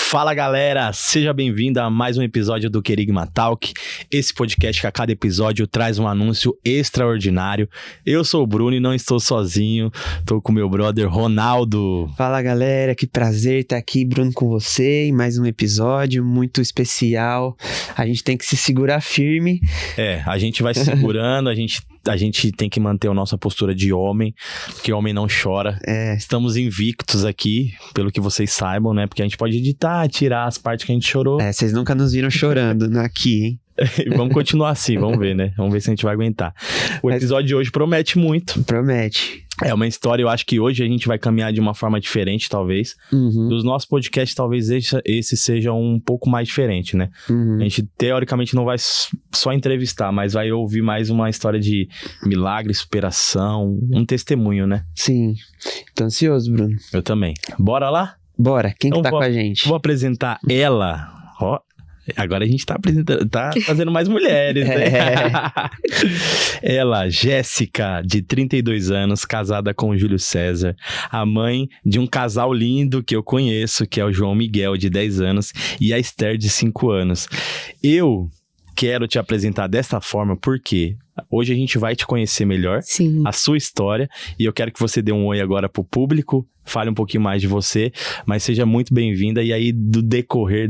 Fala galera, seja bem-vindo a mais um episódio do Querigma Talk, esse podcast que a cada episódio traz um anúncio extraordinário. Eu sou o Bruno e não estou sozinho, estou com meu brother Ronaldo. Fala galera, que prazer estar aqui, Bruno, com você em mais um episódio muito especial. A gente tem que se segurar firme. A gente vai se segurando, a gente tem que manter a nossa postura de homem, porque homem não chora. Estamos invictos aqui, pelo que vocês saibam, né? Porque a gente pode editar, tirar as partes que a gente chorou. Vocês nunca nos viram chorando aqui, hein? Vamos continuar assim, vamos ver, né? Vamos ver se a gente vai aguentar. O episódio de hoje promete muito. Promete. É uma história, eu acho que hoje a gente vai caminhar de uma forma diferente, talvez. Dos nossos podcasts, talvez esse seja um pouco mais diferente, né? A gente, teoricamente, não vai só entrevistar, mas vai ouvir mais uma história de milagre, superação, um testemunho, né? Sim. Tô ansioso, Bruno. Eu também. Bora lá? Bora. Quem que tá com a gente? Vou apresentar ela. Ó. Agora a gente tá apresentando, tá fazendo mais mulheres, né? Ela, Jéssica, de 32 anos, casada com o Júlio César, a mãe de um casal lindo que eu conheço, que é o João Miguel, de 10 anos, e a Esther, de 5 anos. Eu quero te apresentar dessa forma porque hoje a gente vai te conhecer melhor, Sim. A sua história, e eu quero que você dê um oi agora pro público, fale um pouquinho mais de você, mas seja muito bem-vinda, e aí do decorrer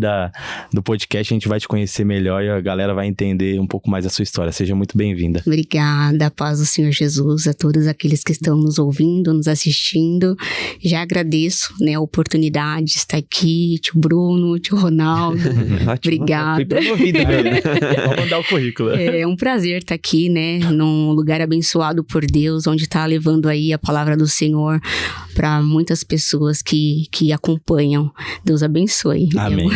do podcast a gente vai te conhecer melhor e a galera vai entender um pouco mais da sua história. Seja muito bem-vinda. Obrigada, paz do Senhor Jesus, a todos aqueles que estão nos ouvindo, nos assistindo. Já agradeço, né, a oportunidade de estar aqui, tio Bruno, tio Ronaldo. Obrigada. Fui promovido, Vamos mandar o currículo. É um prazer estar aqui, né, num lugar abençoado por Deus, onde está levando aí a palavra do Senhor para muitas pessoas que acompanham. Deus abençoe. Amém.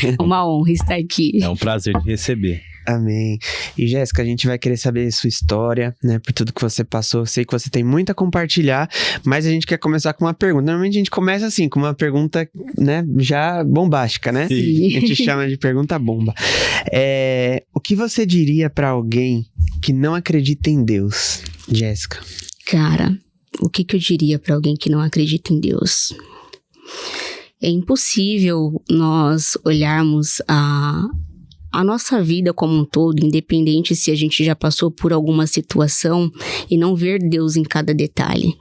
É uma honra estar aqui. É um prazer te receber. Amém. E Jéssica, a gente vai querer saber sua história, né? Por tudo que você passou. Sei que você tem muito a compartilhar, mas a gente quer começar com uma pergunta. Normalmente a gente começa assim, com uma pergunta, né? Já bombástica, né? Sim. A gente chama de pergunta bomba. O que você diria pra alguém que não acredita em Deus, Jéssica? Cara, o que eu diria para alguém que não acredita em Deus? É impossível nós olharmos a nossa vida como um todo, independente se a gente já passou por alguma situação, e não ver Deus em cada detalhe.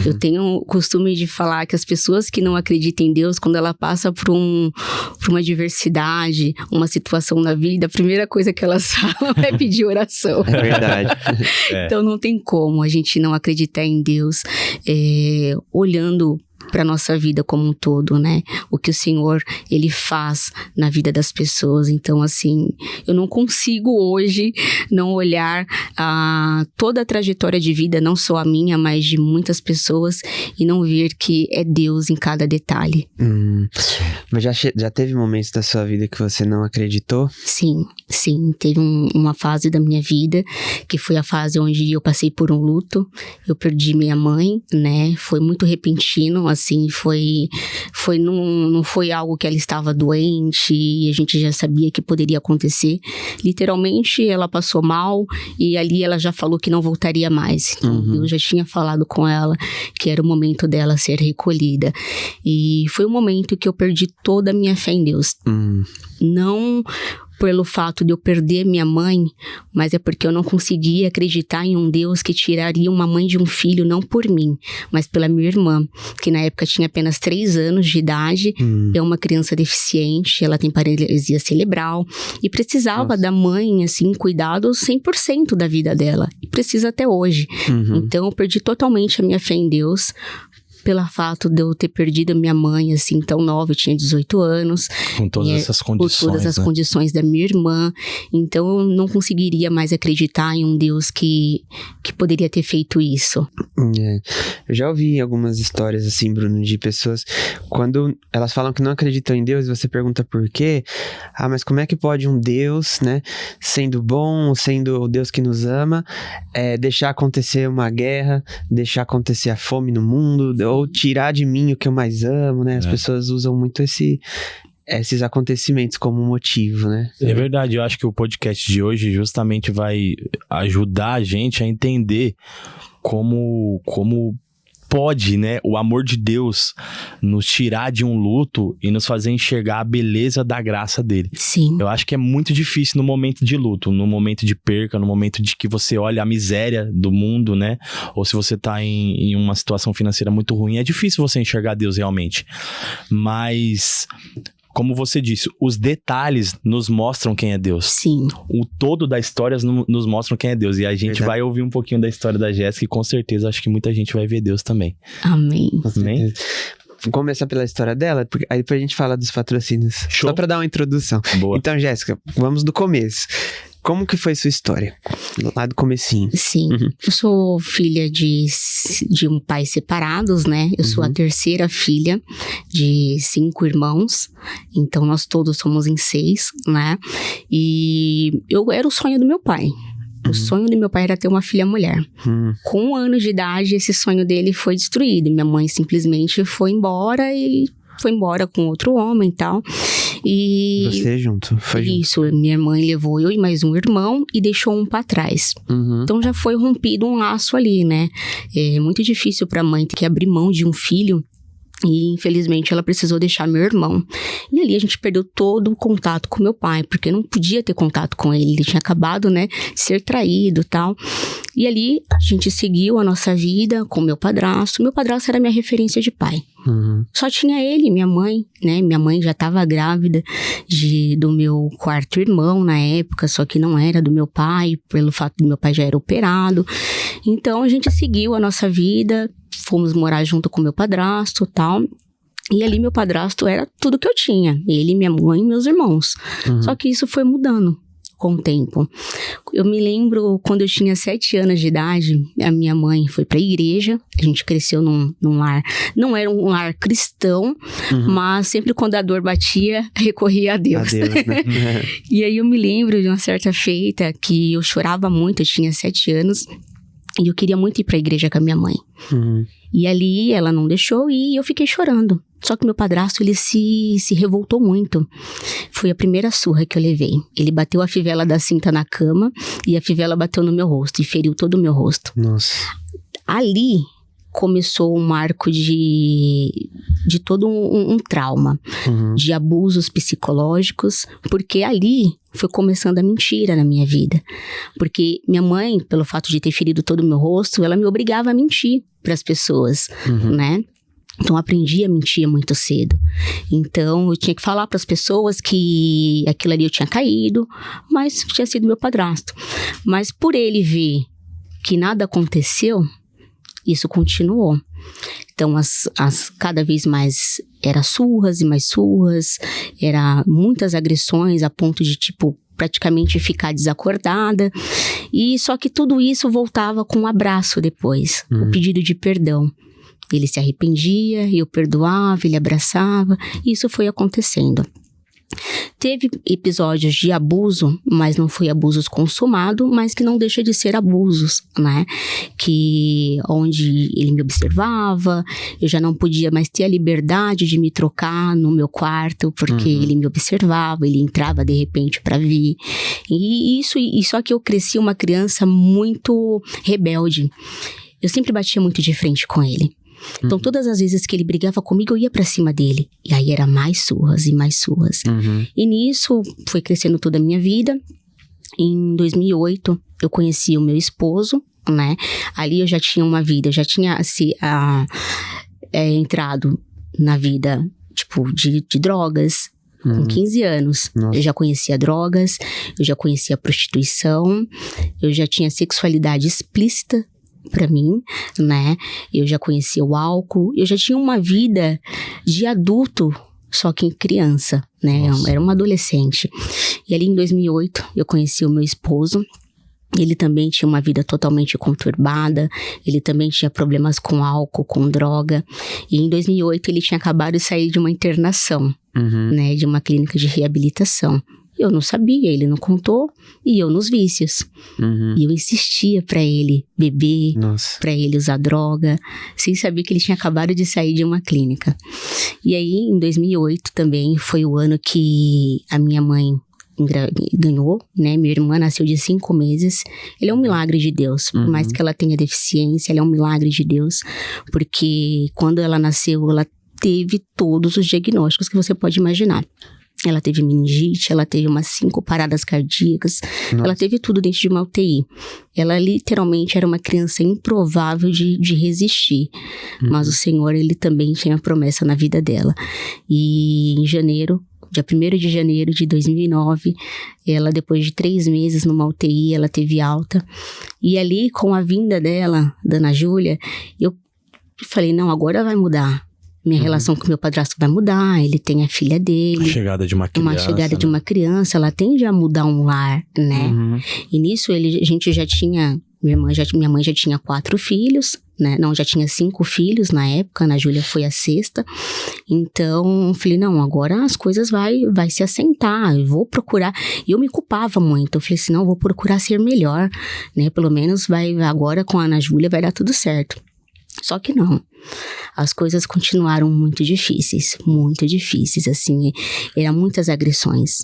Eu tenho o costume de falar que as pessoas que não acreditam em Deus, quando ela passa por uma adversidade, uma situação na vida, a primeira coisa que elas falam é pedir oração. É verdade. Então não tem como a gente não acreditar em Deus, olhando para nossa vida como um todo, né? O que o Senhor, Ele faz na vida das pessoas. Então, assim, eu não consigo hoje não olhar toda a trajetória de vida, não só a minha, mas de muitas pessoas, e não ver que é Deus em cada detalhe. Mas já teve momentos da sua vida que você não acreditou? Sim. Teve uma fase da minha vida, que foi a fase onde eu passei por um luto. Eu perdi minha mãe, né? Foi muito repentino, assim, não foi algo que ela estava doente e a gente já sabia que poderia acontecer. Literalmente, ela passou mal e ali ela já falou que não voltaria mais. Então, eu já tinha falado com ela que era o momento dela ser recolhida. E foi um momento que eu perdi toda a minha fé em Deus. Não pelo fato de eu perder minha mãe, mas é porque eu não conseguia acreditar em um Deus que tiraria uma mãe de um filho, não por mim, mas pela minha irmã, que na época tinha apenas 3 anos de idade, é uma criança deficiente, ela tem paralisia cerebral, e precisava da mãe, assim, cuidado 100% da vida dela, e precisa até hoje. Então eu perdi totalmente a minha fé em Deus, pelo fato de eu ter perdido a minha mãe, assim, tão nova, eu tinha 18 anos. Com todas essas condições, com todas as condições da minha irmã. Então, eu não conseguiria mais acreditar em um Deus que poderia ter feito isso. Eu já ouvi algumas histórias, assim, Bruno, de pessoas, quando elas falam que não acreditam em Deus, você pergunta por quê? Mas como é que pode um Deus, né, sendo bom, sendo o Deus que nos ama, deixar acontecer uma guerra, deixar acontecer a fome no mundo, Ou tirar de mim o que eu mais amo, né? As pessoas usam muito esses acontecimentos como motivo, né? É verdade, eu acho que o podcast de hoje justamente vai ajudar a gente a entender como pode, né, o amor de Deus nos tirar de um luto e nos fazer enxergar a beleza da graça dele. Sim. Eu acho que é muito difícil no momento de luto, no momento de perca, no momento de que você olha a miséria do mundo, né? Ou se você tá em uma situação financeira muito ruim, é difícil você enxergar Deus realmente. Mas, como você disse, os detalhes nos mostram quem é Deus. Sim. O todo da história nos mostram quem é Deus. E a gente vai ouvir um pouquinho da história da Jéssica e com certeza acho que muita gente vai ver Deus também. Amém. Amém? Vou começar pela história dela, porque aí depois a gente fala dos patrocínios. Show. Só pra dar uma introdução. Boa. Então, Jéssica, vamos do começo. Como que foi sua história? Lá do comecinho. Sim. Eu sou filha de um pai separados, né? Eu sou a terceira filha de 5 irmãos. Então, nós todos somos em 6, né? E eu era o sonho do meu pai. O sonho do meu pai era ter uma filha mulher. Com 1 ano de idade, esse sonho dele foi destruído. Minha mãe simplesmente foi embora com outro homem e tal. E você junto? Foi isso, junto. Minha mãe levou eu e mais um irmão e deixou um pra trás. Então já foi rompido um laço ali, né? É muito difícil pra mãe ter que abrir mão de um filho. E infelizmente ela precisou deixar meu irmão. E ali a gente perdeu todo o contato com meu pai, porque eu não podia ter contato com ele. Ele tinha acabado, né, de ser traído e tal. E ali a gente seguiu a nossa vida com meu padrasto. Meu padrasto era minha referência de pai. Só tinha ele, minha mãe, né? Minha mãe já estava grávida do meu 4º irmão na época, só que não era do meu pai, pelo fato do meu pai já era operado. Então a gente seguiu a nossa vida, fomos morar junto com meu padrasto e tal. E ali meu padrasto era tudo que eu tinha. Ele, minha mãe e meus irmãos. Só que isso foi mudando com o tempo. Eu me lembro quando eu tinha 7 anos de idade, a minha mãe foi pra igreja. A gente cresceu num lar, não era um lar cristão, mas sempre quando a dor batia, recorria a Deus. Né? E aí eu me lembro de uma certa feita que eu chorava muito, eu tinha 7 anos. E eu queria muito ir pra igreja com a minha mãe. E ali ela não deixou e eu fiquei chorando. Só que meu padrasto, ele se revoltou muito. Foi a primeira surra que eu levei. Ele bateu a fivela da cinta na cama e a fivela bateu no meu rosto e feriu todo o meu rosto. Nossa. Ali começou um marco de todo um trauma, de abusos psicológicos, porque ali foi começando a mentira na minha vida. Porque minha mãe, pelo fato de ter ferido todo o meu rosto, ela me obrigava a mentir para as pessoas, né? Então, eu aprendi a mentir muito cedo. Então, eu tinha que falar para as pessoas que aquilo ali eu tinha caído, mas tinha sido meu padrasto. Mas por ele ver que nada aconteceu, isso continuou. Então, cada vez mais era surras e mais surras, era muitas agressões a ponto de, praticamente ficar desacordada. E só que tudo isso voltava com um abraço depois, o pedido de perdão. Ele se arrependia, eu perdoava, ele abraçava, e isso foi acontecendo. Teve episódios de abuso, mas não foi abusos consumado, mas que não deixa de ser abusos, né? Onde ele me observava, eu já não podia mais ter a liberdade de me trocar no meu quarto, porque ele me observava, ele entrava de repente para vir. E só que eu cresci uma criança muito rebelde. Eu sempre batia muito de frente com ele. Então, todas as vezes que ele brigava comigo, eu ia pra cima dele. E aí era mais surras e mais surras. E nisso, foi crescendo toda a minha vida. Em 2008, eu conheci o meu esposo, né? Ali eu já tinha uma vida, já tinha entrado na vida, de drogas. Com 15 anos, Nossa. Eu já conhecia drogas, eu já conhecia prostituição, eu já tinha sexualidade explícita pra mim, né? Eu já conhecia o álcool, eu já tinha uma vida de adulto, só que em criança, né? Nossa. Era uma adolescente. E ali em 2008, eu conheci o meu esposo. Ele também tinha uma vida totalmente conturbada, ele também tinha problemas com álcool, com droga. E em 2008, ele tinha acabado de sair de uma internação, né? De uma clínica de reabilitação. Eu não sabia, ele não contou, e eu nos vícios. E eu insistia pra ele beber, pra ele usar droga, sem saber que ele tinha acabado de sair de uma clínica. E aí, em 2008 também, foi o ano que a minha mãe ganhou, né? Minha irmã nasceu de 5 meses. Ele é um milagre de Deus. Por mais que ela tenha deficiência, ele é um milagre de Deus. Porque quando ela nasceu, ela teve todos os diagnósticos que você pode imaginar. Ela teve meningite, ela teve umas 5 paradas cardíacas, ela teve tudo dentro de uma UTI. Ela literalmente era uma criança improvável de resistir. Mas o Senhor, ele também tinha promessa na vida dela. E em janeiro, dia 1º de janeiro de 2009, ela, depois de 3 meses numa UTI, ela teve alta. E ali, com a vinda dela, da Ana Júlia, eu falei, não, agora vai mudar. Minha relação com meu padrasto vai mudar, ele tem a filha dele. A chegada de uma criança. Uma chegada de uma criança, ela tende a mudar um lar, né? E nisso, a gente já tinha... Minha mãe já tinha 4 filhos, né? Não, já tinha 5 filhos na época, a Ana Júlia foi a 6ª. Então, eu falei, não, agora as coisas vai se assentar, eu vou procurar. E eu me culpava muito, eu falei assim, não, eu vou procurar ser melhor, né? Pelo menos agora com a Ana Júlia vai dar tudo certo. Só que não, as coisas continuaram muito difíceis, assim, eram muitas agressões,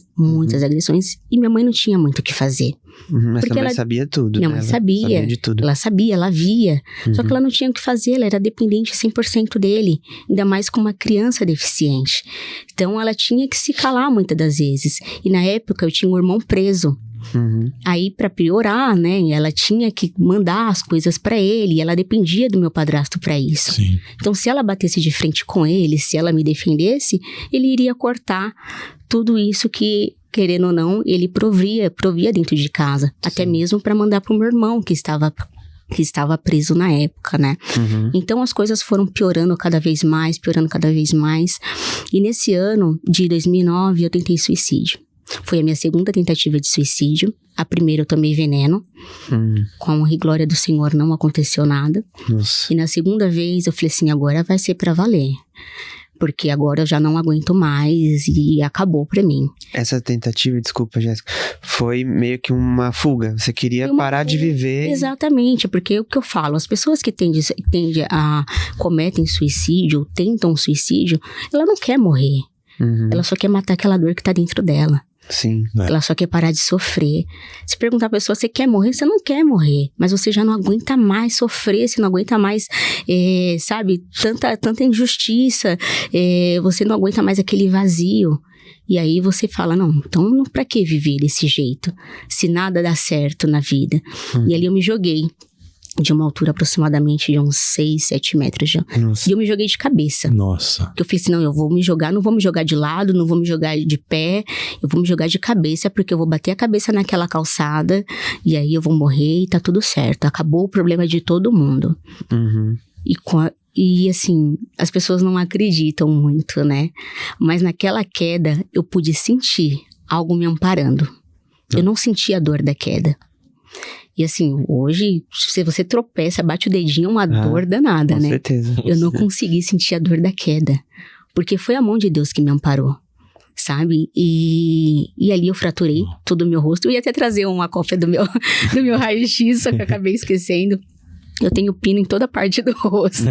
e minha mãe não tinha muito o que fazer. Mas porque ela sabia tudo, minha mãe sabia de tudo. Ela sabia, ela via, só que ela não tinha o que fazer, ela era dependente 100% dele, ainda mais com uma criança deficiente. Então ela tinha que se calar muitas das vezes, e na época eu tinha um irmão preso. Aí, pra piorar, né, ela tinha que mandar as coisas pra ele, e ela dependia do meu padrasto pra isso. Sim. Então, se ela batesse de frente com ele, se ela me defendesse, ele iria cortar tudo isso que, querendo ou não, ele provia dentro de casa. Sim. Até mesmo pra mandar pro meu irmão, que estava preso na época, né? Então, as coisas foram piorando cada vez mais. E nesse ano de 2009, eu tentei suicídio. Foi a minha 2ª tentativa de suicídio. A primeira eu tomei veneno. Com a honra e glória do Senhor não aconteceu nada. Nossa. E na 2ª vez eu falei assim, agora vai ser pra valer. Porque agora eu já não aguento mais e acabou pra mim. Essa tentativa, desculpa, Jéssica, foi meio que uma fuga. Você queria parar de viver. Exatamente, porque o que eu falo, as pessoas que cometem suicídio, ou tentam suicídio, ela não quer morrer. Ela só quer matar aquela dor que tá dentro dela. Sim. Ela só quer parar de sofrer. Se perguntar a pessoa, você quer morrer? Você não quer morrer. Mas você já não aguenta mais sofrer, você não aguenta mais, sabe, tanta injustiça. Você não aguenta mais aquele vazio. E aí você fala, não, então pra que viver desse jeito? Se nada dá certo na vida. E ali eu me joguei. De uma altura aproximadamente de uns 6, 7 metros já. Nossa. E eu me joguei de cabeça. Nossa. Porque eu falei assim, não, eu vou me jogar, não vou me jogar de lado, não vou me jogar de pé, eu vou me jogar de cabeça, porque eu vou bater a cabeça naquela calçada, e aí eu vou morrer e tá tudo certo. Acabou o problema de todo mundo. E assim, as pessoas não acreditam muito, né? Mas naquela queda, eu pude sentir algo me amparando. Eu não senti a dor da queda. E assim, hoje, se você tropeça, bate o dedinho, é uma dor danada, né? Com certeza. Eu não consegui sentir a dor da queda. Porque foi a mão de Deus que me amparou, sabe? E ali eu fraturei todo o meu rosto. Eu ia até trazer uma cópia do meu raio-x, só que eu acabei esquecendo. Eu tenho pino em toda parte do rosto.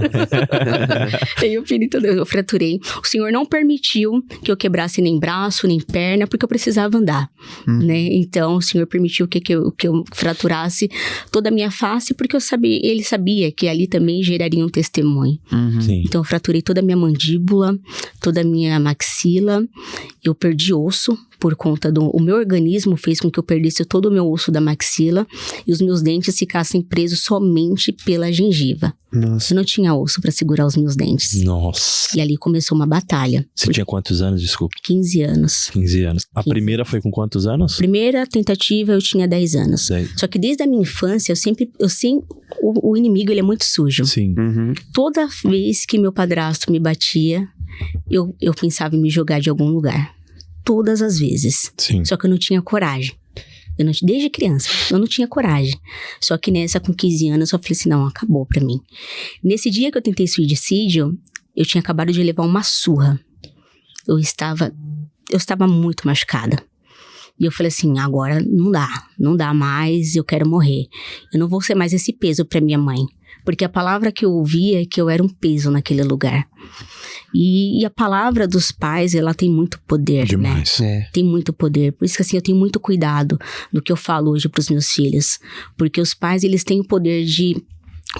Tenho pino em toda... Eu fraturei. O Senhor não permitiu que eu quebrasse nem braço, nem perna, porque eu precisava andar, né? Então, o Senhor permitiu que eu fraturasse toda a minha face, porque Ele sabia que ali também geraria um testemunho. Sim. Então, eu fraturei toda a minha mandíbula, toda a minha maxila. Eu perdi osso. Por conta o meu organismo fez com que eu perdesse todo o meu osso da maxila e os meus dentes ficassem presos somente pela gengiva. Nossa. Eu não tinha osso pra segurar os meus dentes. Nossa. E ali começou uma batalha. Você tinha quantos anos, desculpa? 15 anos. 15 anos. A 15. Primeira foi com quantos anos? Primeira tentativa eu tinha 10 anos. 10. Só que desde a minha infância, o inimigo ele é muito sujo. Sim. Toda vez que meu padrasto me batia, eu pensava em me jogar de algum lugar. Todas as vezes. Sim. Só que eu não tinha coragem. Desde criança, eu não tinha coragem. Só que nessa, com 15 anos, eu falei assim, não, acabou pra mim. Nesse dia que eu tentei suicídio, eu tinha acabado de levar uma surra. Eu estava muito machucada. E eu falei assim, agora não dá mais, eu quero morrer. Eu não vou ser mais esse peso para minha mãe. Porque a palavra que eu ouvia é que eu era um peso naquele lugar. E a palavra dos pais, ela tem muito poder, Demais. né? Tem muito poder. Por isso que assim, eu tenho muito cuidado do que eu falo hoje pros meus filhos. Porque os pais, eles têm o poder de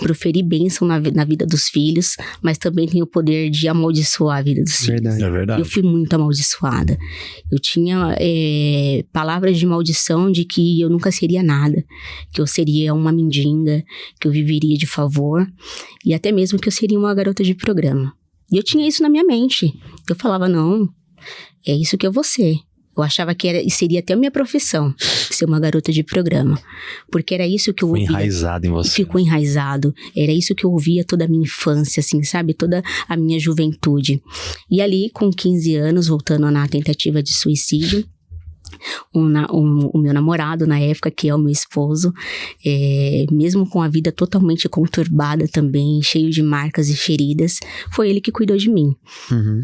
proferir bênção na vida dos filhos, mas também tem o poder de amaldiçoar a vida dos filhos. É verdade. Eu fui muito amaldiçoada. Eu tinha palavras de maldição de que eu nunca seria nada, que eu seria uma mendiga, que eu viveria de favor, e até mesmo que eu seria uma garota de programa. E eu tinha isso na minha mente. Eu falava, não, é isso que eu vou ser. Eu achava que seria até a minha profissão, ser uma garota de programa. Porque era isso que eu ouvia. Ficou enraizado em você. Ficou enraizado. Era isso que eu ouvia toda a minha infância, assim, sabe? Toda a minha juventude. E com 15 anos, voltando na tentativa de suicídio, o meu namorado na época, que é o meu esposo, mesmo com a vida totalmente conturbada também, cheio de marcas e feridas, foi ele que cuidou de mim.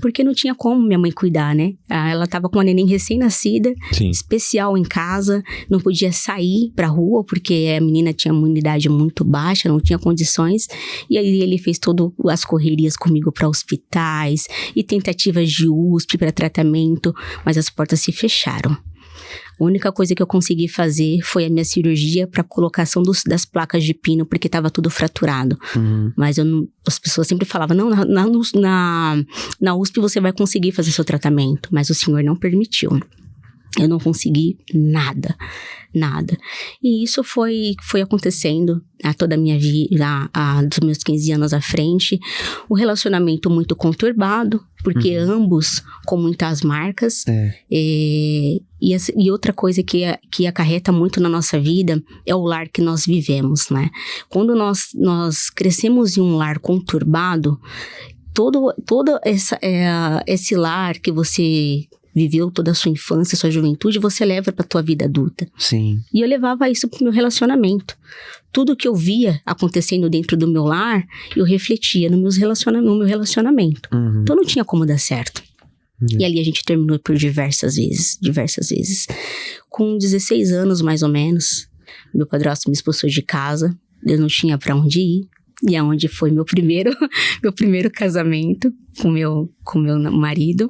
Porque não tinha como minha mãe cuidar, né? Ela tava com uma neném recém-nascida, especial em casa, não podia sair pra rua, porque a menina tinha uma imunidade muito baixa, não tinha condições, e aí ele fez todas as correrias comigo para hospitais, e tentativas de USP para tratamento, mas as portas se fecharam. A única coisa que eu consegui fazer foi a minha cirurgia para colocação das placas de pino, porque estava tudo fraturado. Mas as pessoas sempre falavam, não, na USP você vai conseguir fazer seu tratamento. Mas o senhor não permitiu. Eu não consegui nada. E isso foi acontecendo a toda a minha vida, dos meus 15 anos à frente. Um relacionamento muito conturbado, porque ambos com muitas marcas. E outra coisa que acarreta muito na nossa vida é o lar que nós vivemos, né? Quando nós crescemos em um lar conturbado, todo esse lar que você viveu toda a sua infância, sua juventude, você leva pra tua vida adulta. Sim. E eu levava isso pro meu relacionamento. Tudo que eu via acontecendo dentro do meu lar, eu refletia no meu relacionamento. Então não tinha como dar certo. E ali a gente terminou por diversas vezes. Com 16 anos, mais ou menos, meu padrasto me expulsou de casa, eu não tinha pra onde ir. E aonde foi meu primeiro casamento com meu marido.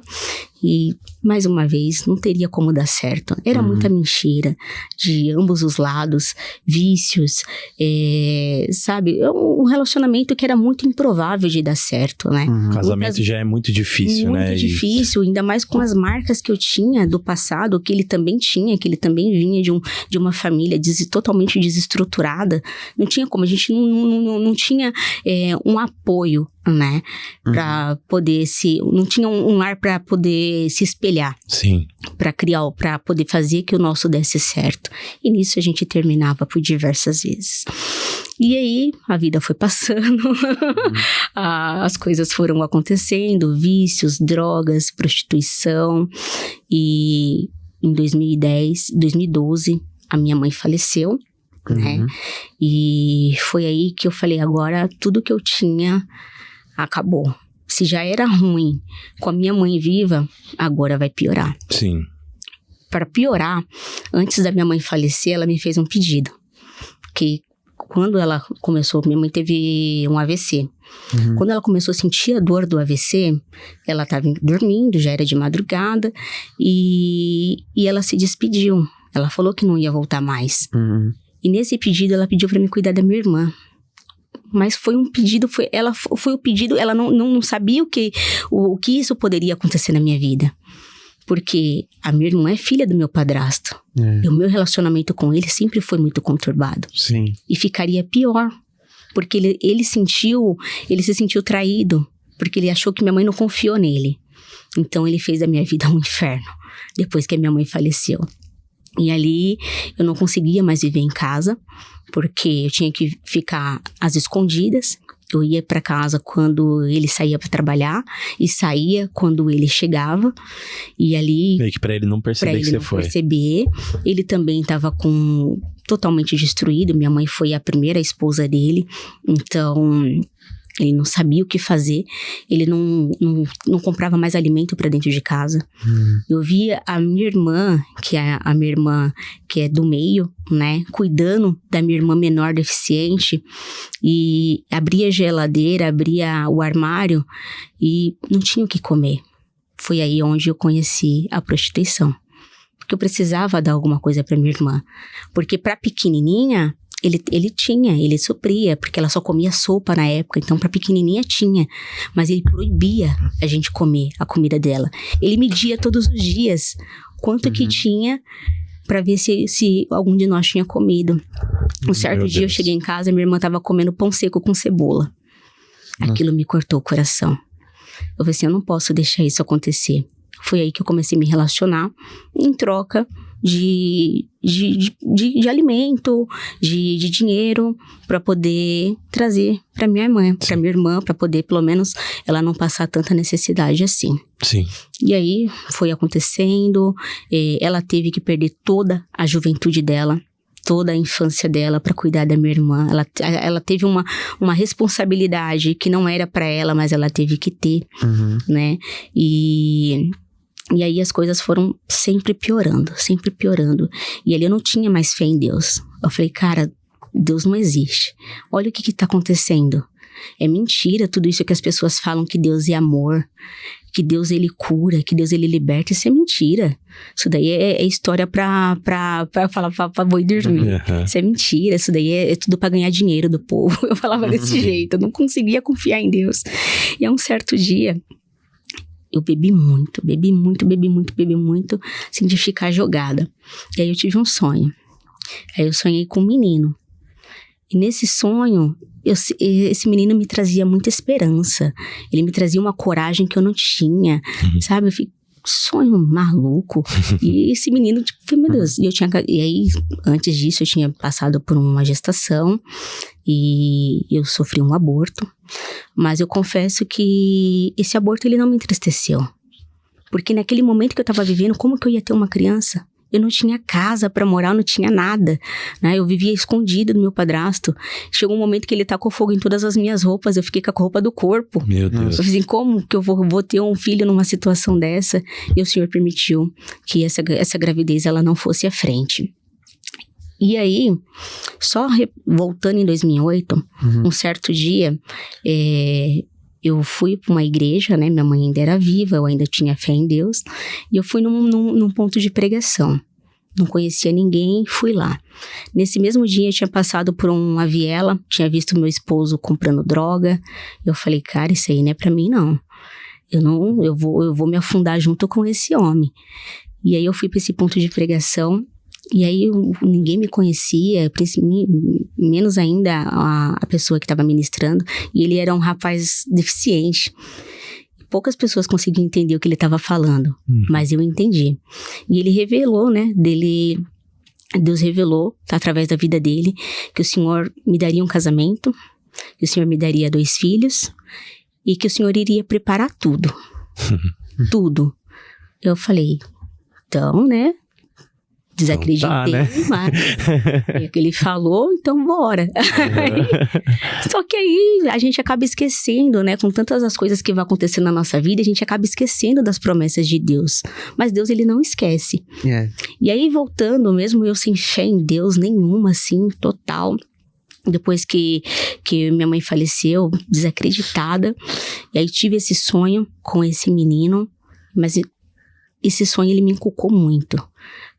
E, mais uma vez, não teria como dar certo. Era muita mentira de ambos os lados, vícios, sabe? Um relacionamento que era muito improvável de dar certo, né? O casamento já é muito difícil, né? Muito difícil, ainda mais com as marcas que eu tinha do passado, que ele também tinha, que ele também vinha de uma família totalmente desestruturada. Não tinha como, a gente não tinha um apoio, né? Pra poder não tinha um lar pra poder se espelhar. Sim. Pra poder fazer que o nosso desse certo. E nisso a gente terminava por diversas vezes. E aí, a vida foi passando, as coisas foram acontecendo, vícios, drogas, prostituição. E em 2012, a minha mãe faleceu, né? E foi aí que eu falei, agora tudo que eu tinha acabou. Se já era ruim com a minha mãe viva, agora vai piorar. Sim. Para piorar, antes da minha mãe falecer, ela me fez um pedido. Que quando ela começou, minha mãe teve um AVC. Quando ela começou a sentir a dor do AVC, ela estava dormindo, já era de madrugada, e ela se despediu. Ela falou que não ia voltar mais. E nesse pedido, ela pediu para me cuidar da minha irmã. Mas foi um pedido, foi o pedido, ela não sabia o que isso poderia acontecer na minha vida. Porque a minha irmã é filha do meu padrasto. E o meu relacionamento com ele sempre foi muito conturbado. Sim. E ficaria pior. Porque ele se sentiu traído. Porque ele achou que minha mãe não confiou nele. Então ele fez da minha vida um inferno. Depois que a minha mãe faleceu. E ali eu não conseguia mais viver em casa, porque eu tinha que ficar às escondidas. Eu ia para casa quando ele saía para trabalhar e saía quando ele chegava. E ali... Meio que pra ele não perceber que você foi. Ele também estava totalmente destruído. Minha mãe foi a primeira esposa dele. Então... Ele não sabia o que fazer, ele não comprava mais alimento para dentro de casa. Eu via a minha irmã, que é a minha irmã que é do meio, né, cuidando da minha irmã menor deficiente, e abria a geladeira, abria o armário e não tinha o que comer. Foi aí onde eu conheci a prostituição. Porque eu precisava dar alguma coisa para minha irmã. Porque para pequenininha, ele supria, porque ela só comia sopa na época, então pra pequenininha tinha, mas ele proibia a gente comer a comida dela. Ele media todos os dias quanto que tinha pra ver se algum de nós tinha comido. Um certo dia eu cheguei em casa, minha irmã tava comendo pão seco com cebola. Aquilo me cortou o coração. Eu falei assim, eu não posso deixar isso acontecer. Foi aí que eu comecei a me relacionar em troca de alimento, de dinheiro, para poder trazer para minha irmã, para poder, pelo menos, ela não passar tanta necessidade assim. Sim. E aí, foi acontecendo, ela teve que perder toda a juventude dela, toda a infância dela para cuidar da minha irmã. Ela teve uma responsabilidade que não era para ela, mas ela teve que ter, né? E aí as coisas foram sempre piorando. E ali eu não tinha mais fé em Deus. Eu falei, cara, Deus não existe. Olha o que tá acontecendo. É mentira tudo isso que as pessoas falam, que Deus é amor, que Deus ele cura, que Deus ele liberta. Isso é mentira. Isso daí é história pra falar pra boi dormir. Isso é mentira. Isso daí é tudo pra ganhar dinheiro do povo. Eu falava desse jeito. Eu não conseguia confiar em Deus. E a um certo dia, eu bebi muito, assim, de ficar jogada. E aí eu tive um sonho. Aí eu sonhei com um menino. E nesse sonho, esse menino me trazia muita esperança. Ele me trazia uma coragem que eu não tinha, sabe? Eu fiquei, sonho maluco. E esse menino, tipo, meu Deus. E aí, antes disso, eu tinha passado por uma gestação e eu sofri um aborto. Mas eu confesso que esse aborto, ele não me entristeceu. Porque naquele momento que eu tava vivendo, como que eu ia ter uma criança? Eu não tinha casa pra morar, eu não tinha nada, né? Eu vivia escondida do meu padrasto. Chegou um momento que ele tacou fogo em todas as minhas roupas, eu fiquei com a roupa do corpo. Meu Deus. Eu falei assim, como que eu vou ter um filho numa situação dessa? E o Senhor permitiu que essa gravidez, ela não fosse à frente. E aí, só voltando em 2008, um certo dia, eu fui para uma igreja, né? Minha mãe ainda era viva, eu ainda tinha fé em Deus. E eu fui num ponto de pregação. Não conhecia ninguém, fui lá. Nesse mesmo dia, eu tinha passado por uma viela, tinha visto meu esposo comprando droga. Eu falei, cara, isso aí não é pra mim, não. Eu vou me afundar junto com esse homem. E aí, eu fui para esse ponto de pregação. E aí, ninguém me conhecia, menos ainda a pessoa que estava ministrando. E ele era um rapaz deficiente. Poucas pessoas conseguiam entender o que ele estava falando, mas eu entendi. E ele revelou, né, Deus revelou, através da vida dele, que o Senhor me daria um casamento, que o Senhor me daria 2 filhos, e que o Senhor iria preparar tudo. Tudo. Eu falei, então, né? Desacreditei, então tá, né? Mas é o que ele falou, então bora. Só que aí a gente acaba esquecendo, né? Com tantas as coisas que vão acontecer na nossa vida, a gente acaba esquecendo das promessas de Deus. Mas Deus, ele não esquece. E aí, voltando, mesmo eu sem fé em Deus nenhuma, assim, total. Depois que minha mãe faleceu, desacreditada. E aí tive esse sonho com esse menino, mas esse sonho, ele me inculcou muito.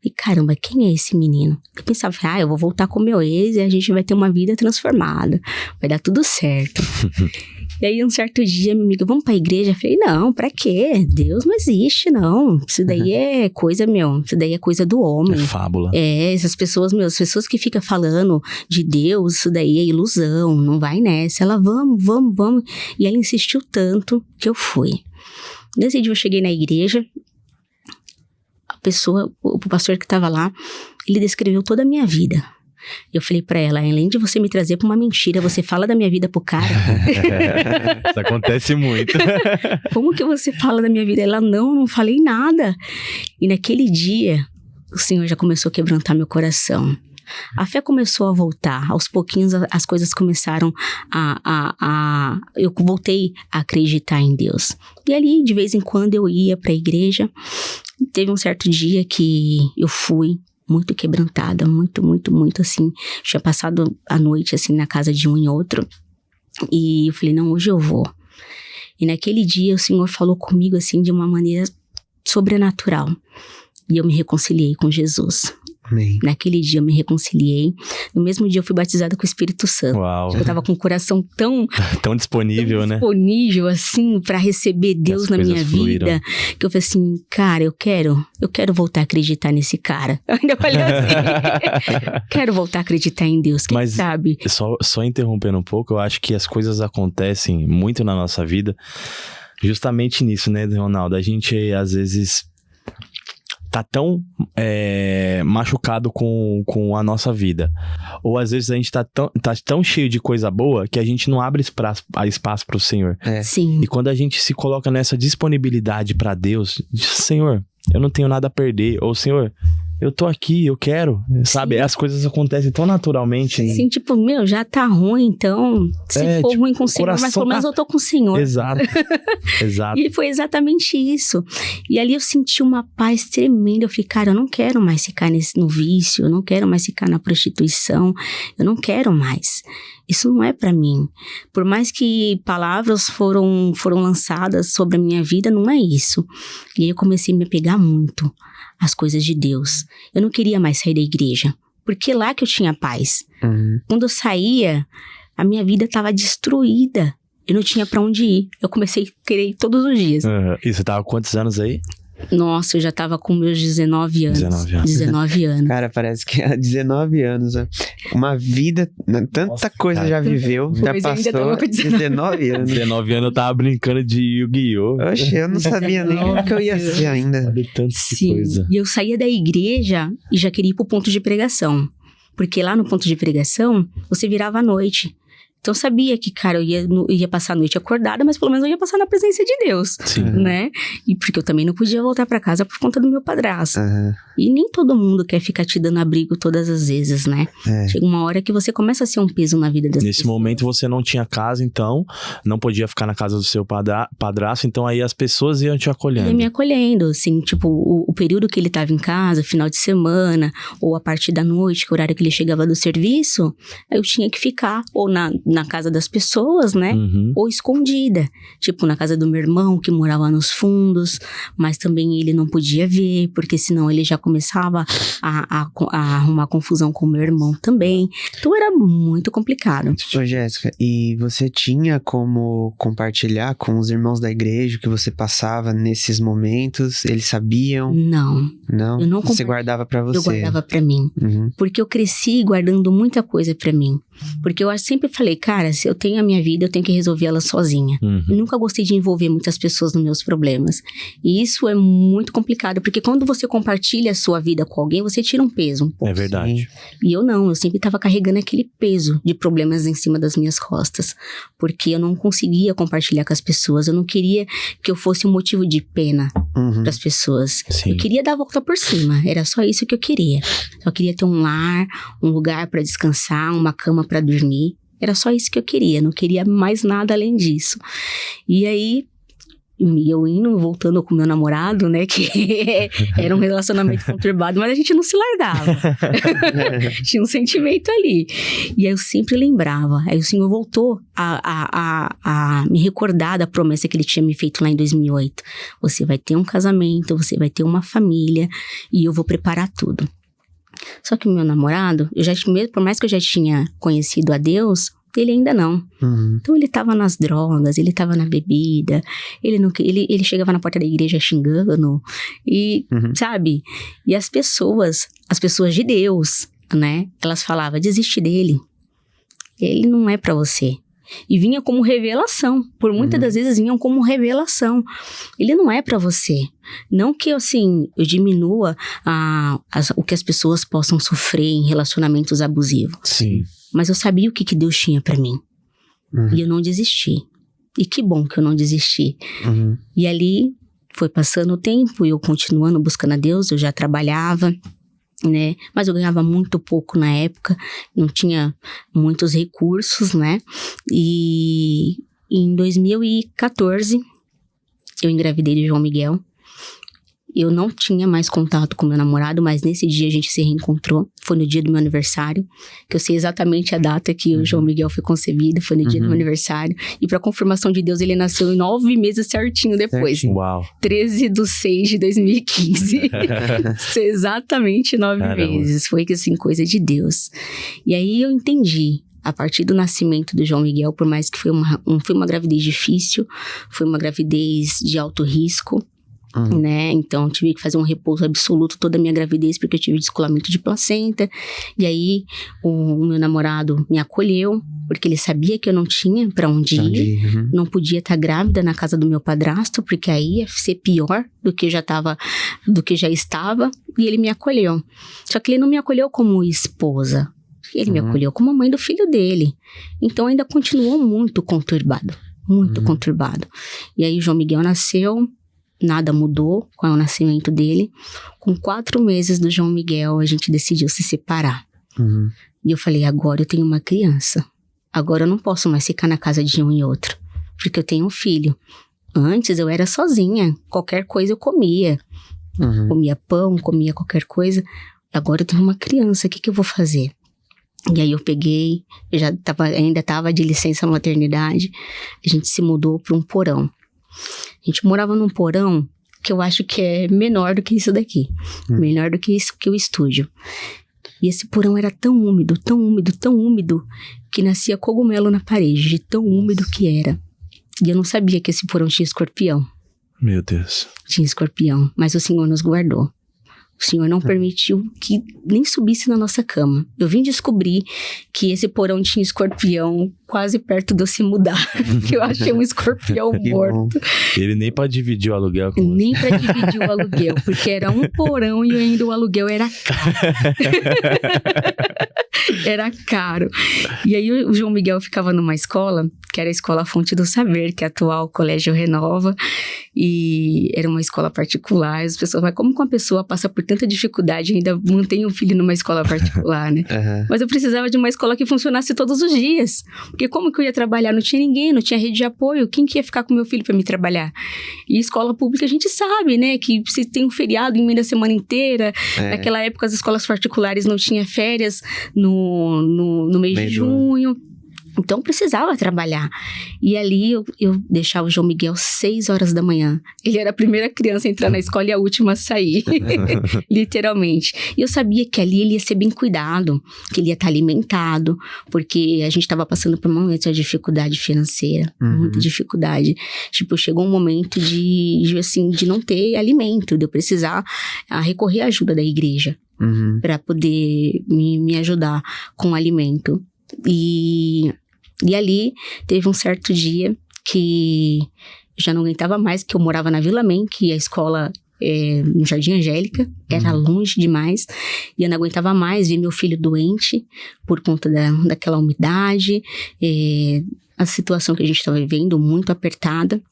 E caramba, quem é esse menino? Eu pensava, eu vou voltar com meu ex e a gente vai ter uma vida transformada. Vai dar tudo certo. E aí, um certo dia, minha amiga, vamos pra igreja? Eu falei, não, pra quê? Deus não existe, não. Isso daí é coisa, isso daí é coisa do homem. É fábula. Essas pessoas, as pessoas que ficam falando de Deus, isso daí é ilusão, não vai nessa. Ela, vamos. E ela insistiu tanto que eu fui. Nesse dia eu cheguei na igreja, o pastor que estava lá, ele descreveu toda a minha vida. Eu falei pra ela, além de você me trazer pra uma mentira, você fala da minha vida pro cara. Isso acontece muito. Como que você fala da minha vida? Ela, não falei nada. E naquele dia, o Senhor já começou a quebrantar meu coração. A fé começou a voltar. Aos pouquinhos as coisas começaram eu voltei a acreditar em Deus. E ali, de vez em quando, eu ia para a igreja. Teve um certo dia que eu fui muito quebrantada, muito, assim. Tinha passado a noite, assim, na casa de um e outro. E eu falei, não, hoje eu vou. E naquele dia o Senhor falou comigo, assim, de uma maneira sobrenatural. E eu me reconciliei com Jesus. Amém. Naquele dia eu me reconciliei. No mesmo dia eu fui batizada com o Espírito Santo. Uau. Eu tava com o coração tão disponível, né? disponível, assim, pra receber Deus na minha vida. Que eu falei assim, cara, eu quero voltar a acreditar nesse cara. Eu ainda falei assim, quero voltar a acreditar em Deus, quem sabe? Só interrompendo um pouco, eu acho que as coisas acontecem muito na nossa vida justamente nisso, né, Ronaldo? A gente, às vezes, tá tão machucado com a nossa vida. Ou às vezes a gente tá tão cheio de coisa boa que a gente não abre espaço pro Senhor. Sim. E quando a gente se coloca nessa disponibilidade pra Deus, diz, Senhor, eu não tenho nada a perder. Ou, Senhor, eu tô aqui, eu quero. Sabe? As coisas acontecem tão naturalmente. Sim, tipo, já tá ruim, então, se for ruim com o Senhor, mas pelo menos eu tô com o Senhor. Exato. Exato. E foi exatamente isso. E ali eu senti uma paz tremenda. Eu falei, cara, eu não quero mais ficar no vício, eu não quero mais ficar na prostituição, eu não quero mais. Isso não é pra mim. Por mais que palavras foram lançadas sobre a minha vida, não é isso. E aí eu comecei a me apegar muito às coisas de Deus. Eu não queria mais sair da igreja, porque lá que eu tinha paz. Uhum. Quando eu saía, a minha vida estava destruída. Eu não tinha pra onde ir. Eu comecei a querer ir todos os dias. E você tava com quantos anos aí? Nossa, eu já tava com meus 19 anos. 19 anos. Cara, parece que há 19 anos, ó. Uma vida, tanta coisa já viveu, já passou. 19 anos. 19 anos eu tava brincando de Yu-Gi-Oh! Oxe, eu não sabia nem o que eu ia ser ainda. Olha tanto de coisa. E eu saía da igreja e já queria ir pro ponto de pregação. Porque lá no ponto de pregação, você virava à noite. Então eu sabia que, cara, eu ia passar a noite acordada, mas pelo menos eu ia passar na presença de Deus, Sim. né? E porque eu também não podia voltar pra casa por conta do meu padrasto. Uhum. E nem todo mundo quer ficar te dando abrigo todas as vezes, né? Chega uma hora que você começa a ser um peso na vida das pessoas. Nesse momento você não tinha casa, então não podia ficar na casa do seu padrasto, então aí as pessoas iam te acolhendo. Ia me acolhendo, assim, tipo, o período que ele tava em casa, final de semana, ou a partir da noite, que é o horário que ele chegava do serviço, eu tinha que ficar ou na casa das pessoas, né? Uhum. Ou escondida. Tipo, na casa do meu irmão, que morava nos fundos, mas também ele não podia ver, porque senão ele já começava a arrumar confusão com o meu irmão também. Então era muito complicado. Ô, Jéssica, e você tinha como compartilhar com os irmãos da igreja o que você passava nesses momentos? Eles sabiam? Não. Não? Eu não Você guardava pra você? Eu guardava pra mim. Uhum. Porque eu cresci guardando muita coisa pra mim. Porque eu sempre falei, cara, se eu tenho a minha vida, eu tenho que resolver ela sozinha. Uhum. Eu nunca gostei de envolver muitas pessoas nos meus problemas. E isso é muito complicado, porque quando você compartilha a sua vida com alguém, você tira um peso um pouco. É verdade. Sim. E eu não, eu sempre tava carregando aquele peso de problemas em cima das minhas costas. Porque eu não conseguia compartilhar com as pessoas. Eu não queria que eu fosse um motivo de pena Uhum. para as pessoas. Sim. Eu queria dar a volta por cima. Era só isso que eu queria. Eu queria ter um lar, um lugar para descansar, uma cama para dormir. Era só isso que eu queria. Não queria mais nada além disso. E aí, eu indo, voltando com meu namorado, né? Que era um relacionamento conturbado, mas a gente não se largava. Tinha um sentimento ali. E aí eu sempre lembrava. Aí o Senhor voltou a me recordar da promessa que Ele tinha me feito lá em 2008. Você vai ter um casamento, você vai ter uma família e eu vou preparar tudo. Só que o meu namorado, por mais que eu já tinha conhecido a Deus, ele ainda não. Uhum. Então ele tava nas drogas, ele tava na bebida, ele chegava na porta da igreja xingando, e sabe? E as pessoas de Deus, né? Elas falavam, desiste dele. Ele não é pra você. E vinha como revelação. Por muitas das vezes vinham como revelação. Ele não é pra você. Não que, assim, eu diminua o que as pessoas possam sofrer em relacionamentos abusivos. Sim. Mas eu sabia o que Deus tinha pra mim. E eu não desisti. E que bom que eu não desisti. Uhum. E ali foi passando o tempo, eu continuando buscando a Deus, eu já trabalhava. né? Mas eu ganhava muito pouco na época, não tinha muitos recursos, né? E em 2014, eu engravidei de João Miguel. Eu não tinha mais contato com meu namorado, mas nesse dia a gente se reencontrou. Foi no dia do meu aniversário, que eu sei exatamente a data que o João Miguel foi concebido, foi no dia do meu aniversário. E pra confirmação de Deus, ele nasceu em 9 meses certinho depois. Certinho. Uau. 13/6/2015. Exatamente 9 meses. Foi assim, coisa de Deus. E aí eu entendi. A partir do nascimento do João Miguel, por mais que foi uma gravidez difícil, foi uma gravidez de alto risco, né? Então, tive que fazer um repouso absoluto toda a minha gravidez, porque eu tive descolamento de placenta. E aí, o meu namorado me acolheu, porque ele sabia que eu não tinha pra onde ir. Não podia estar grávida na casa do meu padrasto, porque aí ia ser pior do que já estava. E ele me acolheu. Só que ele não me acolheu como esposa. Ele me acolheu como a mãe do filho dele. Então, ainda continuou muito conturbado. Muito conturbado. E aí, o João Miguel nasceu. Nada mudou com o nascimento dele. Com 4 meses do João Miguel, a gente decidiu se separar. E eu falei, agora eu tenho uma criança. Agora eu não posso mais ficar na casa de um e outro. Porque eu tenho um filho. Antes eu era sozinha. Qualquer coisa eu comia. Comia pão, comia qualquer coisa. Agora eu tenho uma criança, o que eu vou fazer? E aí eu peguei, eu ainda estava de licença maternidade. A gente se mudou para um porão. A gente morava num porão que eu acho que é menor do que isso daqui. Menor do que isso, que o estúdio. E esse porão era tão úmido, que nascia cogumelo na parede, de tão úmido que era. E eu não sabia que esse porão tinha escorpião. Meu Deus. Tinha escorpião, mas o Senhor nos guardou. O Senhor não permitiu que nem subisse na nossa cama. Eu vim descobrir que esse porão tinha escorpião quase perto de eu se mudar. Que eu achei um escorpião morto. Ele nem pra dividir o aluguel com você. Nem pra dividir o aluguel, porque era um porão e ainda o aluguel era caro. Era caro. E aí o João Miguel ficava numa escola, que era a Escola Fonte do Saber, que é a atual Colégio Renova. E era uma escola particular. As pessoas, mas como que uma pessoa passa por tanta dificuldade e ainda mantém um filho numa escola particular, né? Mas eu precisava de uma escola que funcionasse todos os dias. Porque como que eu ia trabalhar? Não tinha ninguém, não tinha rede de apoio. Quem que ia ficar com meu filho para me trabalhar? E escola pública a gente sabe, né? Que se tem um feriado em meio da semana inteira. Naquela época as escolas particulares não tinham férias no mês de junho. Então, precisava trabalhar. E ali, eu deixava o João Miguel 6 horas da manhã. Ele era a primeira criança a entrar na escola e a última a sair. Literalmente. E eu sabia que ali ele ia ser bem cuidado, que ele ia estar alimentado, porque a gente estava passando por um momento de dificuldade financeira. Muita dificuldade. Tipo, chegou um momento de não ter alimento, de eu precisar recorrer à ajuda da igreja para poder me ajudar com o alimento. E ali teve um certo dia que eu já não aguentava mais, que eu morava na Vila Men, que a escola no Jardim Angélica, era longe demais, e eu não aguentava mais ver meu filho doente por conta daquela umidade, a situação que a gente estava vivendo muito apertada.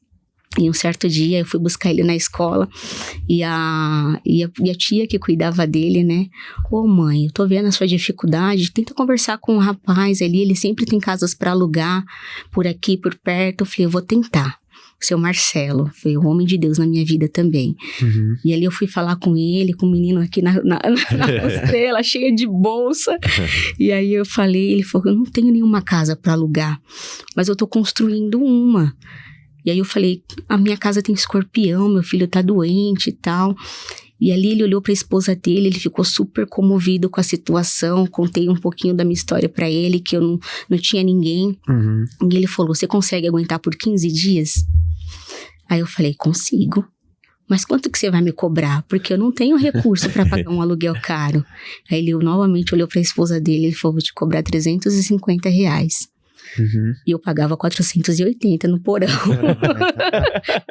E um certo dia eu fui buscar ele na escola e a tia que cuidava dele, né? Ô mãe, eu tô vendo a sua dificuldade, tenta conversar com um rapaz ali, ele sempre tem casas pra alugar por aqui, por perto. Eu falei, eu vou tentar. O seu Marcelo, foi o homem de Deus na minha vida também. E ali eu fui falar com ele, com o menino aqui na costela, cheia de bolsa. E aí eu falei, ele falou, eu não tenho nenhuma casa pra alugar, mas eu tô construindo uma. E aí eu falei, a minha casa tem escorpião, meu filho tá doente e tal. E ali ele olhou pra esposa dele, ele ficou super comovido com a situação. Contei um pouquinho da minha história pra ele, que eu não tinha ninguém. E ele falou, você consegue aguentar por 15 dias? Aí eu falei, consigo. Mas quanto que você vai me cobrar? Porque eu não tenho recurso pra pagar um aluguel caro. Aí ele novamente olhou pra esposa dele, ele falou, vou te cobrar R$350. E eu pagava 480 no porão.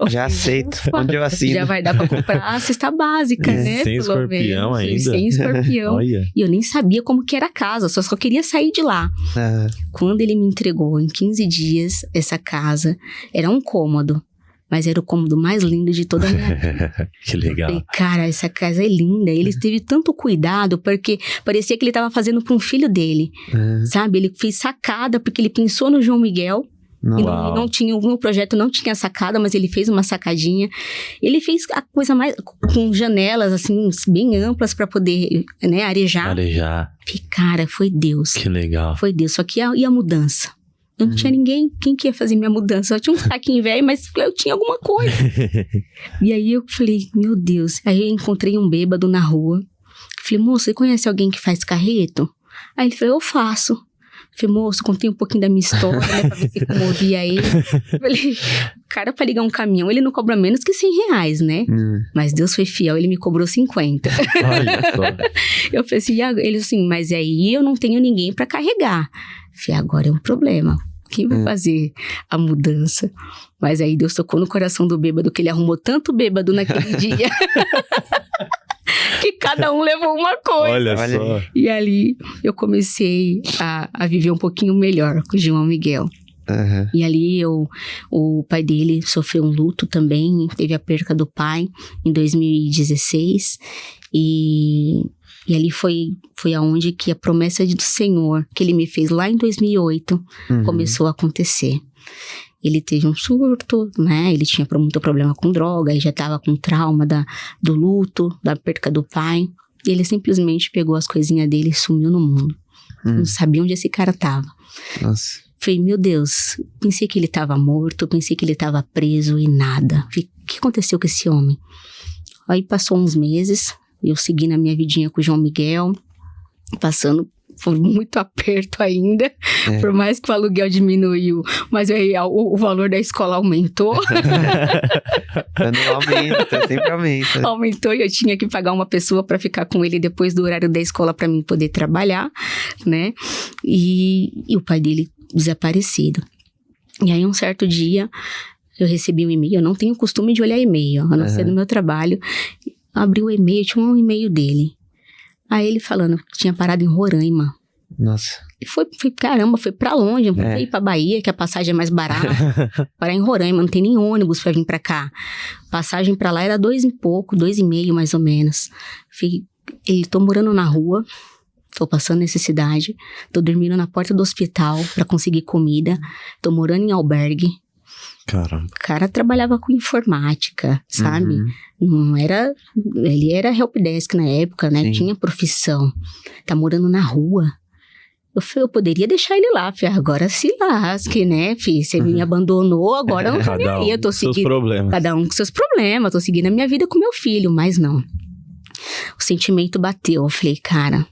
Já aceito, onde eu assino. Já vai dar pra comprar a cesta básica, né? Sem escorpião ainda. Sem escorpião. Olha. E eu nem sabia como que era a casa, só queria sair de lá. Quando ele me entregou em 15 dias essa casa, era um cômodo. Mas era o cômodo mais lindo de toda a minha vida. Que legal. Falei, cara, essa casa é linda. Ele teve tanto cuidado, porque parecia que ele estava fazendo para um filho dele. Sabe? Ele fez sacada, porque ele pensou no João Miguel. E não tinha, no projeto não tinha sacada, mas ele fez uma sacadinha. Ele fez a coisa mais, com janelas, assim, bem amplas para poder, né, arejar. Falei, cara, foi Deus. Que legal. Foi Deus. Só que e a mudança? Eu não tinha ninguém, quem que ia fazer minha mudança? Eu tinha um saquinho velho, mas eu tinha alguma coisa. E aí eu falei, meu Deus. Aí eu encontrei um bêbado na rua. Falei, moço, você conhece alguém que faz carreto? Aí ele falou, eu faço. Falei, moço, contei um pouquinho da minha história, né, pra ver se comovia ele. Falei, o cara pra ligar um caminhão, ele não cobra menos que R$100, né? Mas Deus foi fiel, ele me cobrou 50. Olha só. Eu falei assim, ele assim, mas aí eu não tenho ninguém pra carregar. Falei, agora é um problema. Quem vai fazer a mudança? Mas aí Deus tocou no coração do bêbado, que ele arrumou tanto bêbado naquele dia. Que cada um levou uma coisa. Olha só. E ali eu comecei a viver um pouquinho melhor com o João Miguel. E ali o pai dele sofreu um luto também, teve a perca do pai em 2016. E ali foi aonde que a promessa do Senhor, que ele me fez lá em 2008, começou a acontecer. Ele teve um surto, né? Ele tinha muito problema com droga, aí já estava com trauma do luto, da perca do pai. E ele simplesmente pegou as coisinhas dele e sumiu no mundo. Não sabia onde esse cara estava. Nossa. Falei, meu Deus, pensei que ele estava morto, pensei que ele estava preso e nada. Falei, o que aconteceu com esse homem? Aí passou uns meses, eu segui na minha vidinha com o João Miguel, passando por muito aperto ainda, por mais que o aluguel diminuiu, mas aí o valor da escola aumentou. Não aumenta, sempre aumenta. Aumentou e eu tinha que pagar uma pessoa para ficar com ele depois do horário da escola para mim poder trabalhar, né? E o pai dele desaparecido. E aí um certo dia eu recebi um e-mail, eu não tenho costume de olhar e-mail, a não ser no meu trabalho. Abri o e-mail, tinha um e-mail dele. Aí ele falando que tinha parado em Roraima. Nossa. E foi caramba, foi pra longe. Eu vou ir pra Bahia, que a passagem é mais barata. Parar em Roraima, não tem nem ônibus pra vir pra cá. Passagem pra lá era 2 e pouco, 2,5 mais ou menos. Tô morando na rua, tô passando necessidade, tô dormindo na porta do hospital pra conseguir comida, tô morando em albergue. Caramba. O cara trabalhava com informática, sabe? Não era... Ele era helpdesk na época, né? Sim. Tinha profissão. Tá morando na rua. Eu falei, eu poderia deixar ele lá. Falei, agora se lasque, né, filho? Você me abandonou, agora eu não tô nem aí. Eu tô seguindo... problemas. Cada um com seus problemas. Tô seguindo a minha vida com meu filho, mas não. O sentimento bateu. Eu falei, cara...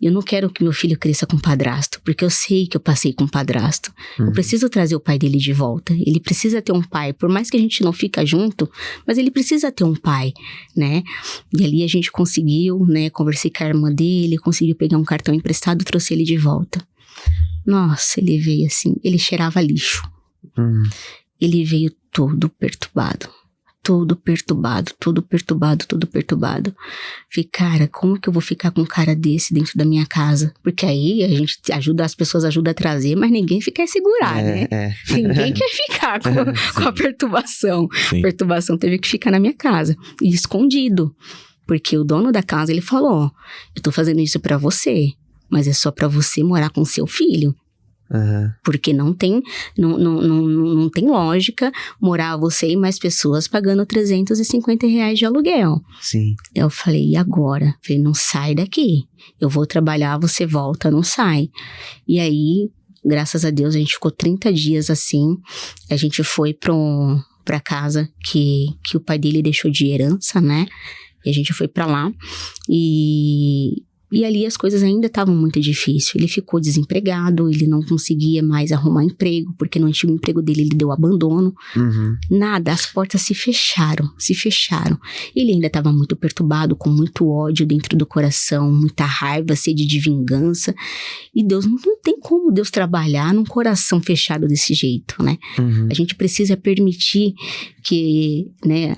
Eu não quero que meu filho cresça com padrasto, porque eu sei que eu passei com padrasto. Eu preciso trazer o pai dele de volta. Ele precisa ter um pai, por mais que a gente não fica junto, mas ele precisa ter um pai, né? E ali a gente conseguiu, né? Conversei com a irmã dele, conseguiu pegar um cartão emprestado, trouxe ele de volta. Nossa, ele veio assim, ele cheirava lixo. Ele veio todo perturbado. Todo perturbado. Falei, cara, como que eu vou ficar com um cara desse dentro da minha casa? Porque aí a gente ajuda, as pessoas ajudam a trazer, mas ninguém quer segurar, né? Ninguém quer ficar com a perturbação. Sim. A perturbação teve que ficar na minha casa, e escondido. Porque o dono da casa, ele falou, eu tô fazendo isso pra você, mas é só pra você morar com seu filho. Porque não tem lógica morar você e mais pessoas pagando R$350 de aluguel. Sim. Eu falei, e agora? Falei, não sai daqui. Eu vou trabalhar, você volta, não sai. E aí, graças a Deus, a gente ficou 30 dias assim. A gente foi pra casa que o pai dele deixou de herança, né? E a gente foi pra lá. E ali as coisas ainda estavam muito difíceis. Ele ficou desempregado, ele não conseguia mais arrumar emprego, porque no antigo emprego dele ele deu abandono. Nada, as portas se fecharam. Ele ainda estava muito perturbado, com muito ódio dentro do coração, muita raiva, sede de vingança. E Deus, não tem como Deus trabalhar num coração fechado desse jeito, né? A gente precisa permitir que, né,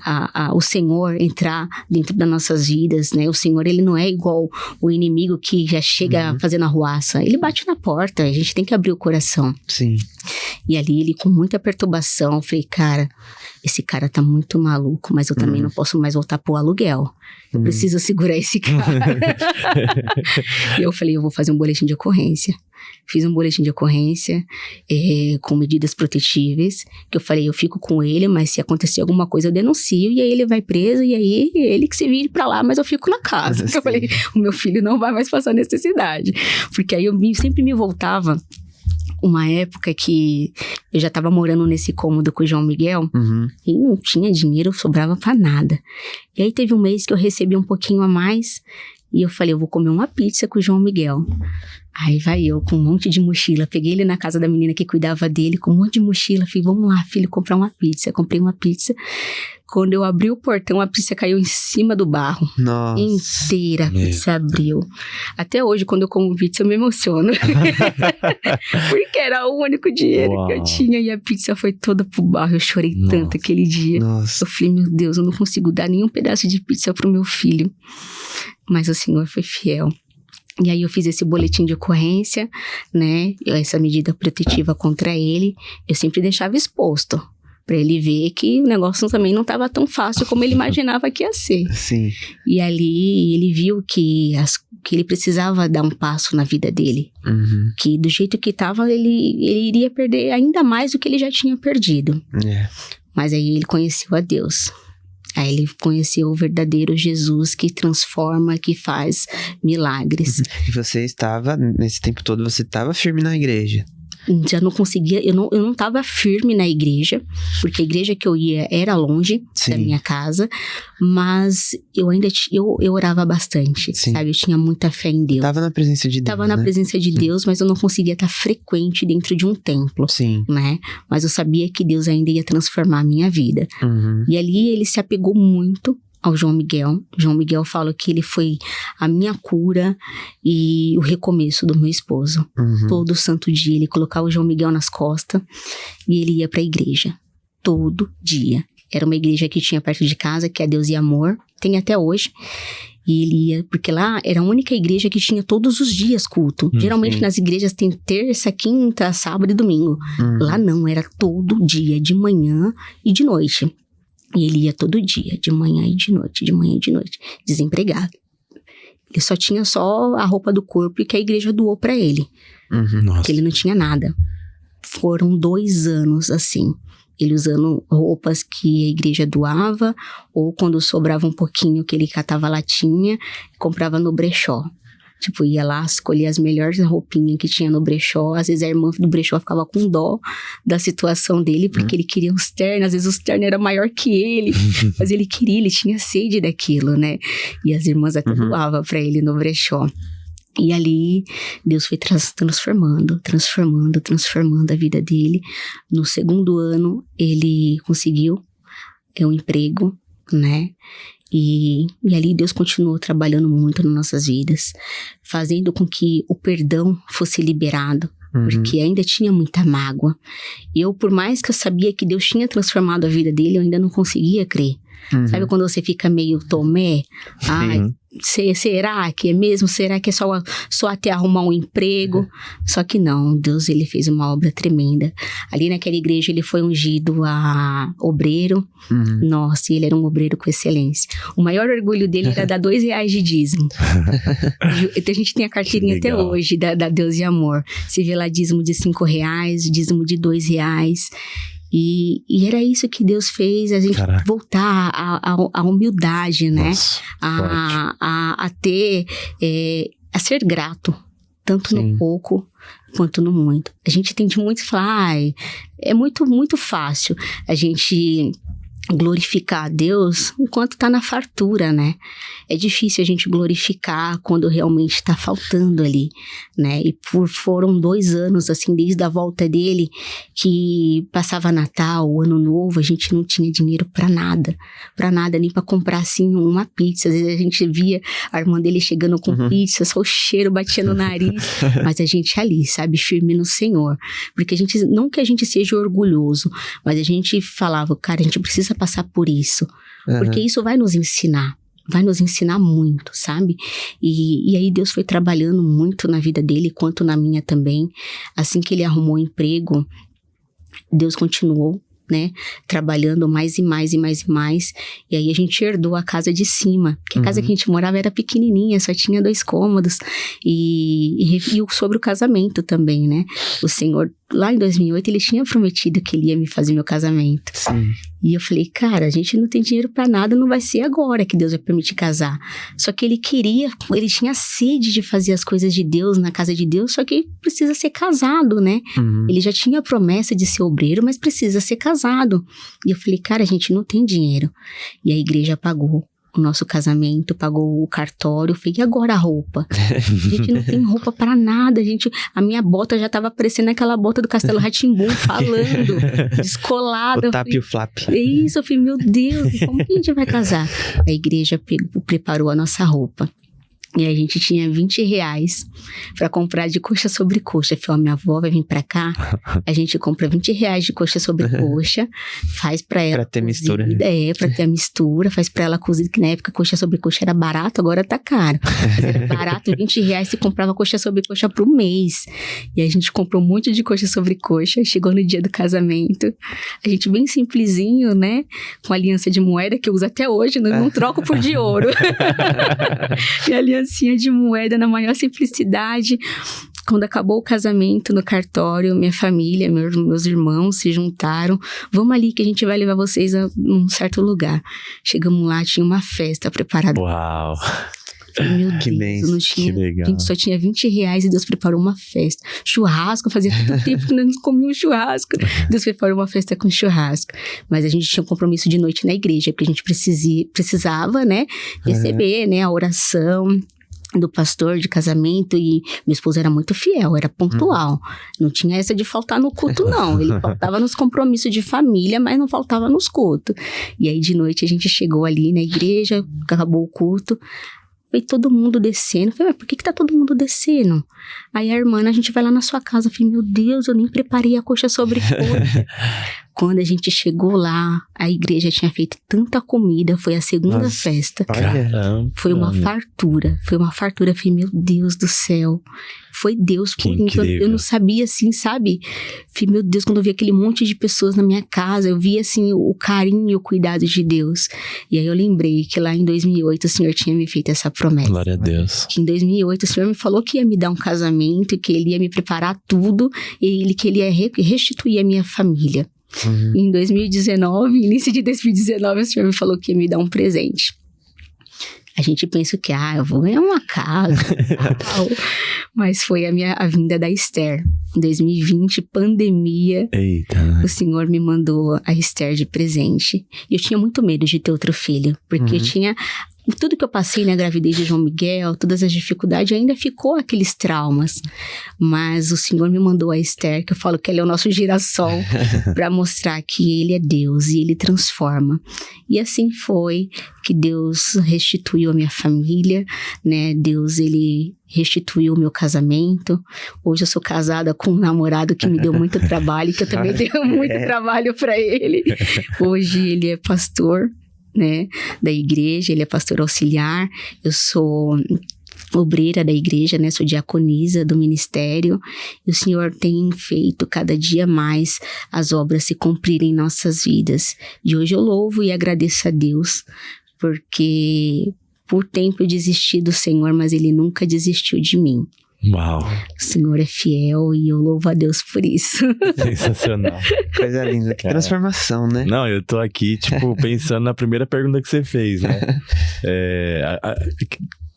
o Senhor entrar dentro das nossas vidas, né? O Senhor, ele não é igual o inimigo que já chega fazendo arruaça. Ele bate na porta, a gente tem que abrir o coração. Sim. E ali ele com muita perturbação, eu falei, cara, esse cara tá muito maluco, mas eu também não posso mais voltar pro aluguel. Eu preciso segurar esse cara. E eu falei, eu vou fazer um boletim de ocorrência. Fiz um boletim de ocorrência com medidas protetivas, que eu falei, eu fico com ele, mas se acontecer alguma coisa eu denuncio, e aí ele vai preso, e aí ele que se vire pra lá, mas eu fico na casa. Eu falei, o meu filho não vai mais passar necessidade. Porque aí eu sempre me voltava uma época que eu já tava morando nesse cômodo com o João Miguel, e não tinha dinheiro, sobrava pra nada. E aí teve um mês que eu recebi um pouquinho a mais, e eu falei, eu vou comer uma pizza com o João Miguel. Aí vai eu com um monte de mochila, peguei ele na casa da menina que cuidava dele, com um monte de mochila, falei, vamos lá, filho, comprar uma pizza. Comprei uma pizza. Quando eu abri o portão, a pizza caiu em cima do barro. Nossa. Inteira a pizza abriu. Até hoje, quando eu como pizza, eu me emociono. Porque era o único dinheiro que eu tinha e a pizza foi toda pro barro. Eu chorei tanto aquele dia. Nossa. Eu falei, meu Deus, eu não consigo dar nenhum pedaço de pizza pro meu filho. Mas o Senhor foi fiel. E aí eu fiz esse boletim de ocorrência, né, essa medida protetiva contra ele, eu sempre deixava exposto, pra ele ver que o negócio também não estava tão fácil como ele imaginava que ia ser. Sim. E ali ele viu que ele precisava dar um passo na vida dele, que do jeito que estava ele iria perder ainda mais do que ele já tinha perdido. Mas aí ele conheceu a Deus. Aí ele conheceu o verdadeiro Jesus que transforma, que faz milagres. E você estava, nesse tempo todo, você estava firme na igreja? Já não conseguia, eu não estava firme na igreja, porque a igreja que eu ia era longe da minha casa, mas eu ainda eu orava bastante, sabe? Eu tinha muita fé em Deus. Tava na presença de Deus, Tava na presença de Deus, mas eu não conseguia estar frequente dentro de um templo, né? Mas eu sabia que Deus ainda ia transformar a minha vida. E ali ele se apegou muito ao João Miguel. João Miguel fala que ele foi a minha cura e o recomeço do meu esposo. Todo santo dia ele colocava o João Miguel nas costas e ele ia pra igreja. Todo dia. Era uma igreja que tinha perto de casa, que é Deus e Amor. Tem até hoje. E ele ia, porque lá era a única igreja que tinha todos os dias culto. Geralmente nas igrejas tem terça, quinta, sábado e domingo. Lá não, era todo dia, de manhã e de noite. E ele ia todo dia, de manhã e de noite, desempregado. Ele só tinha a roupa do corpo e que a igreja doou pra ele. Porque ele não tinha nada. Foram 2 anos assim. Ele usando roupas que a igreja doava, ou quando sobrava um pouquinho que ele catava latinha, comprava no brechó. Tipo, ia lá, escolhia as melhores roupinhas que tinha no brechó. Às vezes a irmã do brechó ficava com dó da situação dele, porque ele queria uns ternos. Às vezes os ternos eram maior que ele, mas ele tinha sede daquilo, né? E as irmãs até doavam pra ele no brechó. E ali, Deus foi transformando a vida dele. No 2º ano, ele conseguiu um emprego, né? E ali Deus continuou trabalhando muito nas nossas vidas, fazendo com que o perdão fosse liberado, porque ainda tinha muita mágoa. E eu, por mais que eu sabia que Deus tinha transformado a vida dele, eu ainda não conseguia crer. Sabe quando você fica meio Tomé? Será que é mesmo? Será que é só até arrumar um emprego? Só que não, Deus ele fez uma obra tremenda. Ali naquela igreja ele foi ungido a obreiro. Nossa, e ele era um obreiro com excelência. O maior orgulho dele era dar R$2 de dízimo. A gente tem a carteirinha até hoje da Deus e Amor. Você vê lá dízimo de R$5, dízimo de R$2. E era isso que Deus fez, a gente voltar à humildade, né? Nossa, a ter, a ser grato, tanto no pouco quanto no muito. A gente tende muito a falar, é muito, muito fácil a gente glorificar a Deus enquanto tá na fartura, né? É difícil a gente glorificar quando realmente tá faltando ali, né? E foram 2 anos, assim, desde a volta dele, que passava Natal, Ano Novo, a gente não tinha dinheiro pra nada, nem pra comprar, assim, uma pizza. Às vezes a gente via a irmã dele chegando com pizza, só o cheiro batia no nariz, mas a gente ali, sabe, firme no Senhor, porque não que a gente seja orgulhoso, mas a gente falava, cara, a gente precisa passar por isso, porque isso vai nos ensinar muito, sabe? E aí Deus foi trabalhando muito na vida dele, quanto na minha também. Assim que ele arrumou emprego, Deus continuou, né, trabalhando mais e mais e mais e mais, e aí a gente herdou a casa de cima, porque a casa que a gente morava era pequenininha, só tinha 2 cômodos, e sobre o casamento também, né, o Senhor, lá em 2008, ele tinha prometido que ele ia me fazer meu casamento. Sim. E eu falei, cara, a gente não tem dinheiro pra nada, não vai ser agora que Deus vai permitir casar. Só que ele tinha sede de fazer as coisas de Deus na casa de Deus, só que precisa ser casado, né? Ele já tinha a promessa de ser obreiro, mas precisa ser casado. E eu falei, cara, a gente não tem dinheiro. E a igreja pagou o nosso casamento, pagou o cartório. Eu falei, e agora a roupa? A gente não tem roupa pra nada, a minha bota já tava parecendo aquela bota do Castelo Rá-Tim-Bum, falando, descolada. O tap e o flap. É isso, eu falei, meu Deus, como que a gente vai casar? A igreja preparou a nossa roupa. E a gente tinha R$20 pra comprar de coxa sobre coxa. Eu falei, ó, minha avó vai vir pra cá, a gente compra R$20 de coxa sobre coxa, faz pra ela Pra ter cozida, mistura. pra ter a mistura, faz pra ela cozida, que na época coxa sobre coxa era barato, agora tá caro. Mas era barato, R$20 você comprava coxa sobre coxa pro mês. E a gente comprou um monte de coxa sobre coxa, chegou no dia do casamento, a gente bem simplesinho, né, com aliança de moeda, que eu uso até hoje, não troco por de ouro. E a aliancinha de moeda na maior simplicidade. Quando acabou o casamento no cartório, minha família, meus irmãos se juntaram. Vamos ali que a gente vai levar vocês a um certo lugar. Chegamos lá, tinha uma festa preparada. Uau! Meu Que Deus, bem, não tinha, que legal. a gente só tinha R$20 e Deus preparou uma festa. Churrasco, fazia tanto tempo que nós não comíamos churrasco. Deus preparou uma festa com churrasco. Mas a gente tinha um compromisso de noite na igreja, porque a gente precisava, né, receber, né, a oração do pastor de casamento, e meu esposo era muito fiel, era pontual. Não tinha essa de faltar no culto, não. Ele faltava nos compromissos de família, mas não faltava nos cultos. E aí de noite a gente chegou ali na igreja, acabou o culto, veio todo mundo descendo. Eu falei, mas por que tá todo mundo descendo? Aí a irmã, a gente vai lá na sua casa. Eu falei, meu Deus, eu nem preparei a coxa sobre coxa. Quando a gente chegou lá, a igreja tinha feito tanta comida, foi a segunda festa. Caramba. Foi uma fartura. Eu falei, meu Deus do céu. Foi Deus por mim. Eu não sabia, assim, sabe? Falei, meu Deus, quando eu vi aquele monte de pessoas na minha casa, eu vi, assim, o carinho e o cuidado de Deus. E aí eu lembrei que lá em 2008 o Senhor tinha me feito essa promessa. Glória a Deus. Que em 2008 o Senhor me falou que ia me dar um casamento, que Ele ia me preparar tudo, e que Ele ia restituir a minha família. Em 2019, início de 2019, o Senhor me falou que ia me dar um presente. A gente pensa que, eu vou ganhar uma casa, tal. Mas foi a vinda da Esther. Em 2020, pandemia, Eita. o Senhor me mandou a Esther de presente. E eu tinha muito medo de ter outro filho, porque eu tinha... Tudo que eu passei na gravidez de João Miguel, todas as dificuldades, ainda ficou aqueles traumas. Mas o Senhor me mandou a Esther, que eu falo que ela é o nosso girassol, para mostrar que Ele é Deus e Ele transforma. E assim foi que Deus restituiu a minha família, né? Deus, Ele restituiu o meu casamento. Hoje eu sou casada com um namorado que me deu muito trabalho, que eu também dei muito trabalho para ele. Hoje ele é pastor, né, da igreja, ele é pastor auxiliar, eu sou obreira da igreja, né, sou diaconisa do ministério, e o Senhor tem feito cada dia mais as obras se cumprirem em nossas vidas. E hoje eu louvo e agradeço a Deus, porque por tempo eu desisti do Senhor, mas Ele nunca desistiu de mim. Uau. O Senhor é fiel e eu louvo a Deus por isso. Sensacional. Coisa linda, que transformação, né? Não, eu tô aqui, tipo, pensando na primeira pergunta que você fez, né?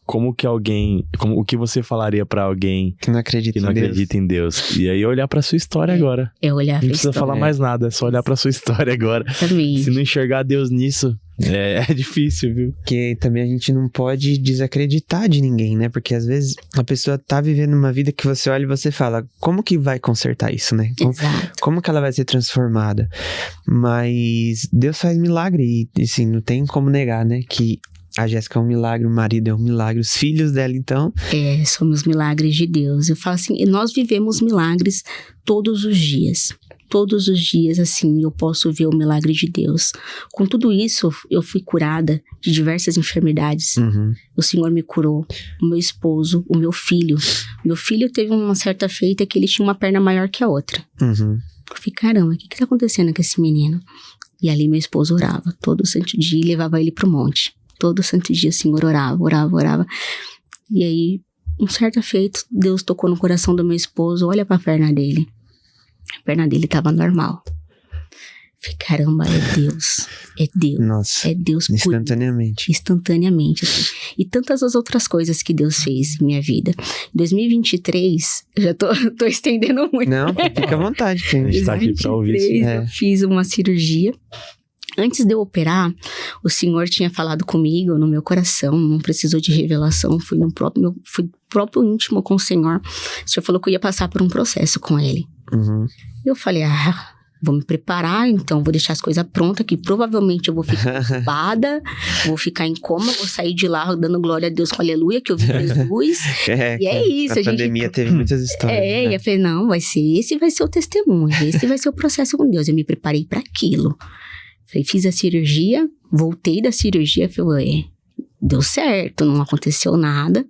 Como o que você falaria pra alguém Que não acredita em Deus? E aí olhar pra sua história agora. É olhar Não pra precisa história. falar mais nada, é só olhar pra sua história agora. Também. Se não enxergar Deus nisso, é difícil, viu? Porque também a gente não pode desacreditar de ninguém, né? Porque às vezes a pessoa tá vivendo uma vida que você olha e você fala, como que vai consertar isso, né? Exato. Como que ela vai ser transformada? Mas Deus faz milagre e assim, não tem como negar, né? Que a Jéssica é um milagre, o marido é um milagre, os filhos dela, então... Somos milagres de Deus. Eu falo assim, nós vivemos milagres todos os dias. todos os dias, assim, eu posso ver o milagre de Deus. Com tudo isso, eu fui curada de diversas enfermidades. O Senhor me curou, o meu esposo, o meu filho. Meu filho teve uma certa feita que ele tinha uma perna maior que a outra. Eu falei, caramba, o que tá acontecendo com esse menino? E ali meu esposo orava todo santo dia e levava ele pro monte. Todo santo dia o Senhor orava. E aí, um certo feito, Deus tocou no coração do meu esposo, olha pra perna dele. A perna dele tava normal. Falei, caramba, é Deus. É Deus. Nossa. É Deus instantaneamente. Instantaneamente, assim. E tantas as outras coisas que Deus fez em minha vida. Em 2023, eu já tô estendendo muito. Não, fica à vontade. A gente tá aqui pra ouvir isso. Eu fiz uma cirurgia. Antes de eu operar, o Senhor tinha falado comigo no meu coração, não precisou de revelação, fui no próprio íntimo com o Senhor. O Senhor falou que eu ia passar por um processo com Ele. Eu falei, vou me preparar, então vou deixar as coisas prontas, que provavelmente eu vou ficar ocupada, vou ficar em coma, vou sair de lá dando glória a Deus com aleluia, que eu vi Jesus. E é isso. A pandemia teve muitas histórias. E eu falei, não, esse vai ser o testemunho, esse vai ser o processo com Deus. Eu me preparei para aquilo. Falei, fiz a cirurgia, voltei da cirurgia, falei, deu certo, não aconteceu nada,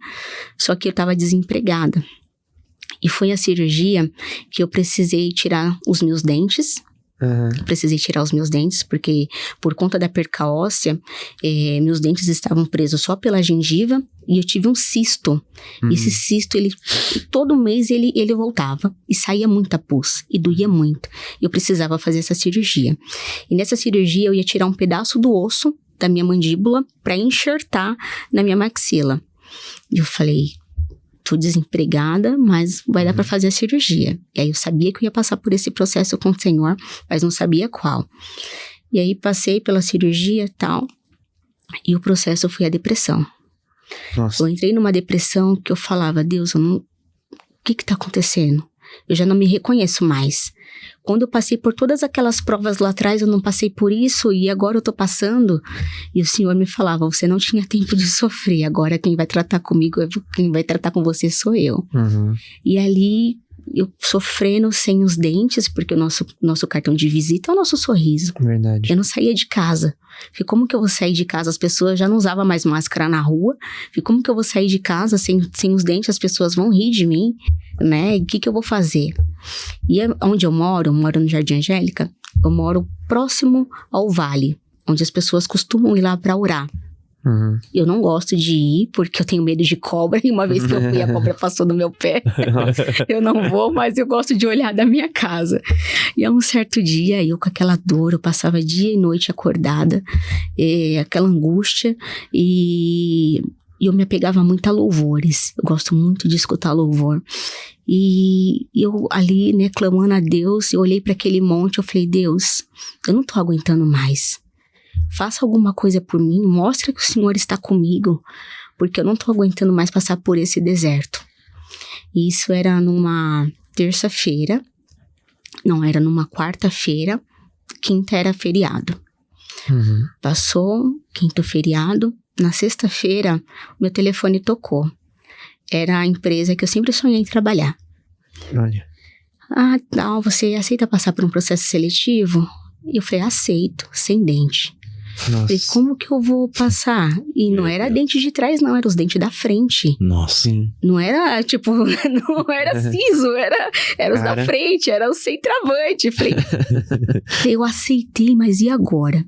só que eu tava desempregada. E foi a cirurgia que eu precisei tirar os meus dentes. Precisei tirar os meus dentes, porque por conta da perca óssea, meus dentes estavam presos só pela gengiva e eu tive um cisto. Esse cisto, todo mês ele voltava e saía muita pus e doía muito. Eu precisava fazer essa cirurgia. E nessa cirurgia eu ia tirar um pedaço do osso da minha mandíbula para enxertar na minha maxila. E eu falei, tô desempregada, mas vai dar para fazer a cirurgia. E aí eu sabia que eu ia passar por esse processo com o Senhor, mas não sabia qual. E aí passei pela cirurgia e tal, e o processo foi a depressão. Nossa. Eu entrei numa depressão que eu falava, Deus, o que tá acontecendo? Eu já não me reconheço mais. Quando eu passei por todas aquelas provas lá atrás, eu não passei por isso e agora eu tô passando. E o Senhor me falava, você não tinha tempo de sofrer, agora quem vai tratar comigo, quem vai tratar com você sou eu. E ali, eu sofrendo sem os dentes, porque o nosso cartão de visita é o nosso sorriso. Verdade. Eu não saía de casa. Falei, como que eu vou sair de casa? As pessoas já não usavam mais máscara na rua. Falei, como que eu vou sair de casa sem os dentes? As pessoas vão rir de mim, né? O que eu vou fazer? E onde eu moro no Jardim Angélica, eu moro próximo ao vale, onde as pessoas costumam ir lá para orar. Eu não gosto de ir, porque eu tenho medo de cobra, e uma vez que eu fui, a cobra passou no meu pé. Eu não vou, mas eu gosto de olhar da minha casa. E a um certo dia, eu com aquela dor, eu passava dia e noite acordada, aquela angústia, e eu me apegava muito a louvores. Eu gosto muito de escutar louvor. E eu ali, né, clamando a Deus, eu olhei para aquele monte, eu falei, Deus, eu não tô aguentando mais. Faça alguma coisa por mim, mostra que o Senhor está comigo, porque eu não tô aguentando mais passar por esse deserto. E isso era numa terça-feira, não, era numa quarta-feira, quinta era feriado. Passou, quinto feriado, na sexta-feira, meu telefone tocou. Era a empresa que eu sempre sonhei em trabalhar. Olha. Não, você aceita passar por um processo seletivo? E eu falei, aceito, sem dente. Nossa. Falei, como que eu vou passar? E não era dente de trás, não, era os dentes da frente. Nossa. Sim. Não era, tipo, não era siso, era os da frente, era o sem travante. Falei, eu aceitei, mas e agora?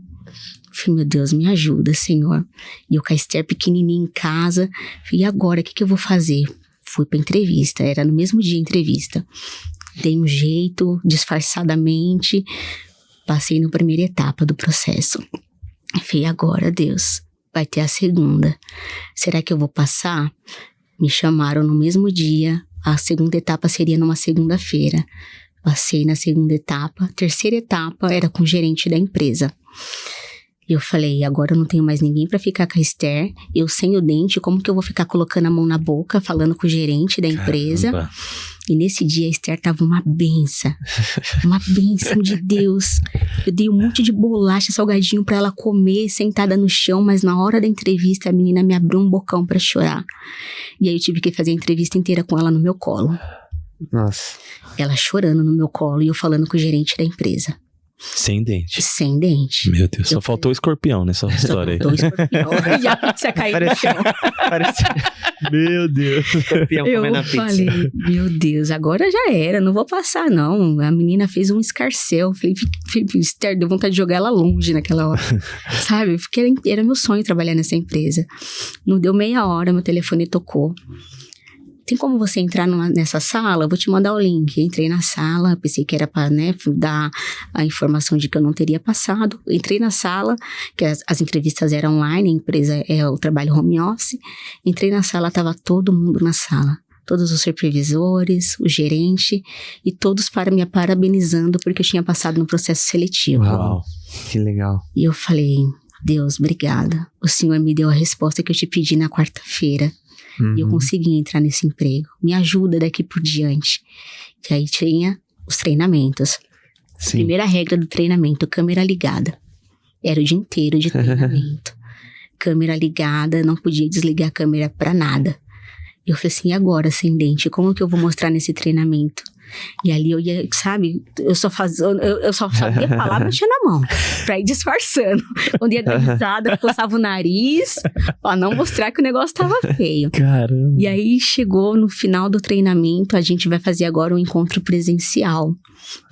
Falei, meu Deus, me ajuda, Senhor. E eu com a Esther pequenininha em casa. Falei, e agora, o que eu vou fazer? Fui pra entrevista, era no mesmo dia a entrevista. Dei um jeito, disfarçadamente, passei na primeira etapa do processo. Falei, agora, Deus, vai ter a segunda. Será que eu vou passar? Me chamaram no mesmo dia, a segunda etapa seria numa segunda-feira. Passei na segunda etapa, a terceira etapa era com o gerente da empresa. Eu falei, agora eu não tenho mais ninguém pra ficar com a Esther, eu sem o dente, como que eu vou ficar colocando a mão na boca, falando com o gerente da empresa? Caramba. E nesse dia a Esther tava uma bênção de Deus. Eu dei um monte de bolacha, salgadinho pra ela comer, sentada no chão, mas na hora da entrevista a menina me abriu um bocão pra chorar. E aí eu tive que fazer a entrevista inteira com ela no meu colo. Nossa. Ela chorando no meu colo e eu falando com o gerente da empresa. Sem dente. Sem dente. Meu Deus, só faltou o escorpião nessa história aí. Só faltou o escorpião. E a pizza caiu no chão. Parecia Meu Deus. escorpião comendo a Eu pizza. falei, meu Deus, agora já era, não vou passar não. A menina fez um escarcéu. Falei, Esther, deu vontade de jogar ela longe naquela hora. Sabe? Porque era meu sonho trabalhar nessa empresa. Não deu meia hora, meu telefone tocou. Tem como você entrar nessa sala? Eu vou te mandar o link. Entrei na sala, pensei que era para, né, dar a informação de que eu não teria passado. Entrei na sala, que as entrevistas eram online, a empresa o trabalho home office. Entrei na sala, estava todo mundo na sala. Todos os supervisores, o gerente, e todos me parabenizando porque eu tinha passado no processo seletivo. Uau, que legal. E eu falei, Deus, obrigada. O Senhor me deu a resposta que eu te pedi na quarta-feira. E eu consegui entrar nesse emprego. Me ajuda daqui por diante. E aí tinha os treinamentos. Sim. Primeira regra do treinamento, câmera ligada. Era o dia inteiro de treinamento. Câmera ligada, não podia desligar a câmera pra nada. E eu falei assim, e agora, sem dente? Como que eu vou mostrar nesse treinamento? E ali eu ia, sabe, eu só sabia falar, mexer na mão, pra ir disfarçando. Quando ia dar risada, coçava o nariz, pra não mostrar que o negócio tava feio. Caramba. E aí chegou no final do treinamento, a gente vai fazer agora um encontro presencial.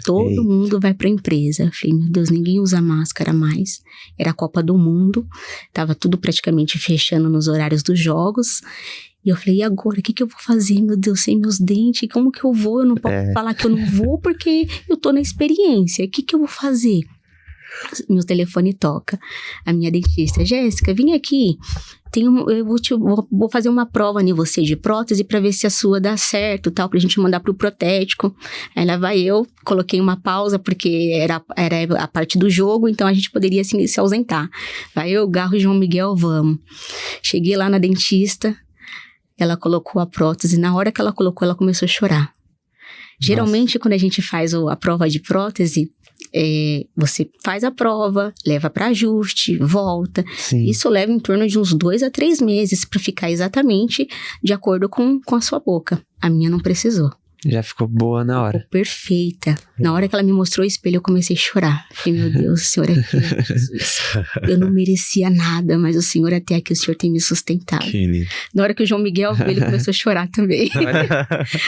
Todo mundo vai pra empresa. Eu falei, meu Deus, ninguém usa máscara mais. Era a Copa do Mundo, tava tudo praticamente fechando nos horários dos jogos. E eu falei, e agora? O que eu vou fazer, meu Deus, sem meus dentes? Como que eu vou? Eu não posso falar que eu não vou porque eu tô na experiência. O que eu vou fazer? Meu telefone toca. A minha dentista, Jéssica, vem aqui. Eu vou fazer uma prova em você de prótese pra ver se a sua dá certo, tal, pra gente mandar pro protético. Aí lá vai eu, coloquei uma pausa porque era a parte do jogo, então a gente poderia se ausentar. Vai eu, Garro e João Miguel, vamos. Cheguei lá na dentista. Ela colocou a prótese. Na hora que ela colocou, ela começou a chorar. Geralmente, quando a gente faz a prova de prótese, você faz a prova, leva para ajuste, volta. Sim. Isso leva em torno de uns 2 a 3 meses para ficar exatamente de acordo com a sua boca. A minha não precisou. Já ficou boa na hora. Ficou perfeita. Na hora que ela me mostrou o espelho, eu comecei a chorar. Falei, meu Deus, o Senhor é fiel, Jesus. Eu não merecia nada, mas o Senhor até aqui, o Senhor tem me sustentado. Que lindo. Na hora que o João Miguel viu, ele começou a chorar também.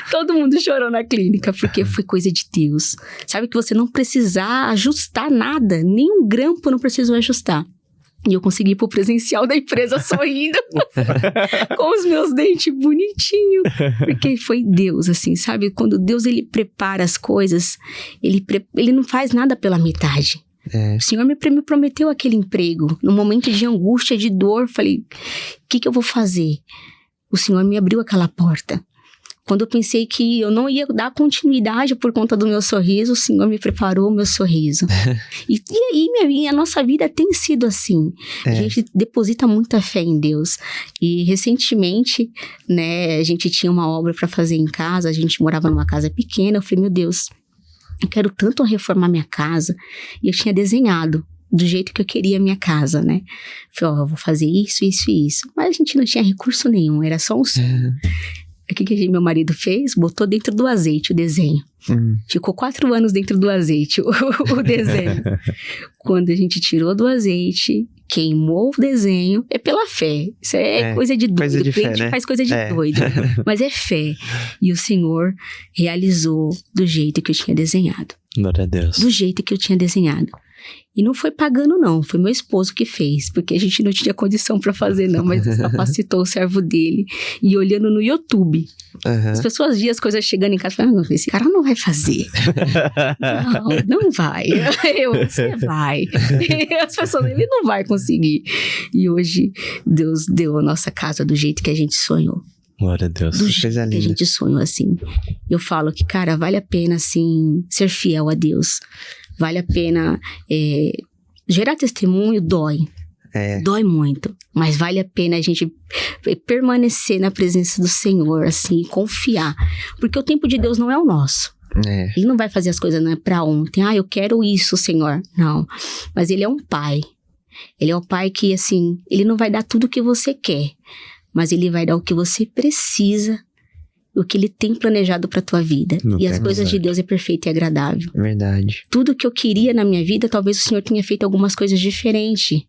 Todo mundo chorou na clínica, porque foi coisa de Deus. Sabe que você não precisar ajustar nada, nem um grampo não precisou ajustar. E eu consegui ir pro presencial da empresa sorrindo, com os meus dentes bonitinhos. Porque foi Deus, assim, sabe? Quando Deus, ele prepara as coisas, ele não faz nada pela metade. O Senhor me prometeu aquele emprego. No momento de angústia, de dor, falei, o que eu vou fazer? O Senhor me abriu aquela porta. Quando eu pensei que eu não ia dar continuidade por conta do meu sorriso, o Senhor me preparou o meu sorriso. E aí, a nossa vida tem sido assim. A gente deposita muita fé em Deus. E recentemente, né, a gente tinha uma obra para fazer em casa, a gente morava numa casa pequena. Eu falei, meu Deus, eu quero tanto reformar minha casa. E eu tinha desenhado do jeito que eu queria a minha casa, né? Falei, eu vou fazer isso, isso e isso. Mas a gente não tinha recurso nenhum, era só um sonho. O que meu marido fez? Botou dentro do azeite o desenho. Ficou 4 anos dentro do azeite o desenho. Quando a gente tirou do azeite, queimou o desenho, é pela fé. Isso é coisa de doido. Coisa de fé, né? Faz coisa de doido. Mas é fé. E o Senhor realizou do jeito que eu tinha desenhado. Glória a Deus. Do jeito que eu tinha desenhado. E não foi pagando, não. Foi meu esposo que fez. Porque a gente não tinha condição pra fazer, não. Mas capacitou o servo dele. E olhando no YouTube. As pessoas viam as coisas chegando em casa. Falando, esse cara não vai fazer. Não vai. Você vai. As pessoas, ele não vai conseguir. E hoje, Deus deu a nossa casa do jeito que a gente sonhou. Glória a Deus. Do jeito que a gente sonhou, assim. Eu falo que, cara, vale a pena, assim, ser fiel a Deus. Vale a pena gerar testemunho, dói. Dói muito. Mas vale a pena a gente permanecer na presença do Senhor, assim, confiar. Porque o tempo de Deus não é o nosso. Ele não vai fazer as coisas pra ontem. Eu quero isso, Senhor. Não. Mas Ele é um pai. Ele é um pai que, assim, Ele não vai dar tudo o que você quer. Mas Ele vai dar o que você precisa o que Ele tem planejado pra tua vida. Não E as tem coisas de certo. Deus é perfeita e agradável. Verdade. Tudo que eu queria na minha vida, talvez o Senhor tenha feito algumas coisas diferentes.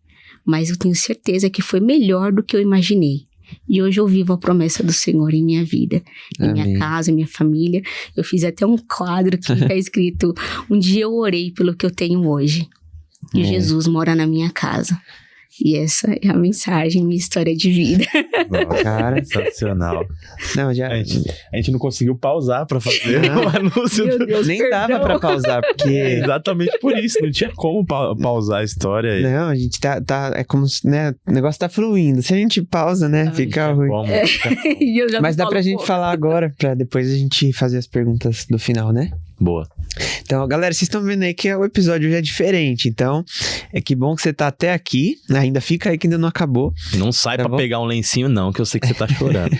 Mas eu tenho certeza que foi melhor do que eu imaginei. E hoje eu vivo a promessa do Senhor em minha vida, em Amém. minha casa, em minha família. Eu fiz até um quadro que está escrito: um dia eu orei pelo que eu tenho hoje. E Jesus mora na minha casa. E essa é a mensagem, minha história de vida. Nossa, Cara. sensacional. Não, já... A gente não conseguiu pausar pra fazer Não. o anúncio. Meu Deus, Nem perdão. dava pra pausar, porque... Exatamente por isso, não tinha como pausar a história aí. Não, a gente tá é como se, né, o negócio tá fluindo. Se a gente pausa, né, fica ruim. Como? E eu já Mas dá falo, pra gente pô, falar agora, pra depois a gente fazer as perguntas do final, né? Boa. Então, galera, vocês estão vendo aí que o episódio já é diferente. Então, é que bom que você tá até aqui. Ainda fica aí que ainda não acabou. Não sai Tá pra bom? pegar um lencinho, não, que eu sei que você tá chorando.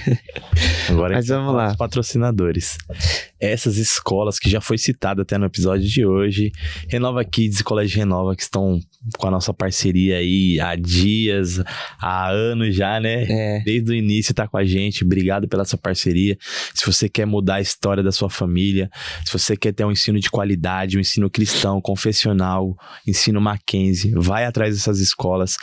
Agora Mas vamos lá. Os patrocinadores. Essas escolas que já foi citada até no episódio de hoje, Renova Kids e Colégio Renova, que estão com a nossa parceria aí há dias, há anos já, né? É, Desde o início tá com a gente. Obrigado pela sua parceria. Se você quer mudar a história da sua família, se você quer ter um ensino de qualidade, um ensino cristão, confessional, ensino Mackenzie, vai atrás dessas escolas.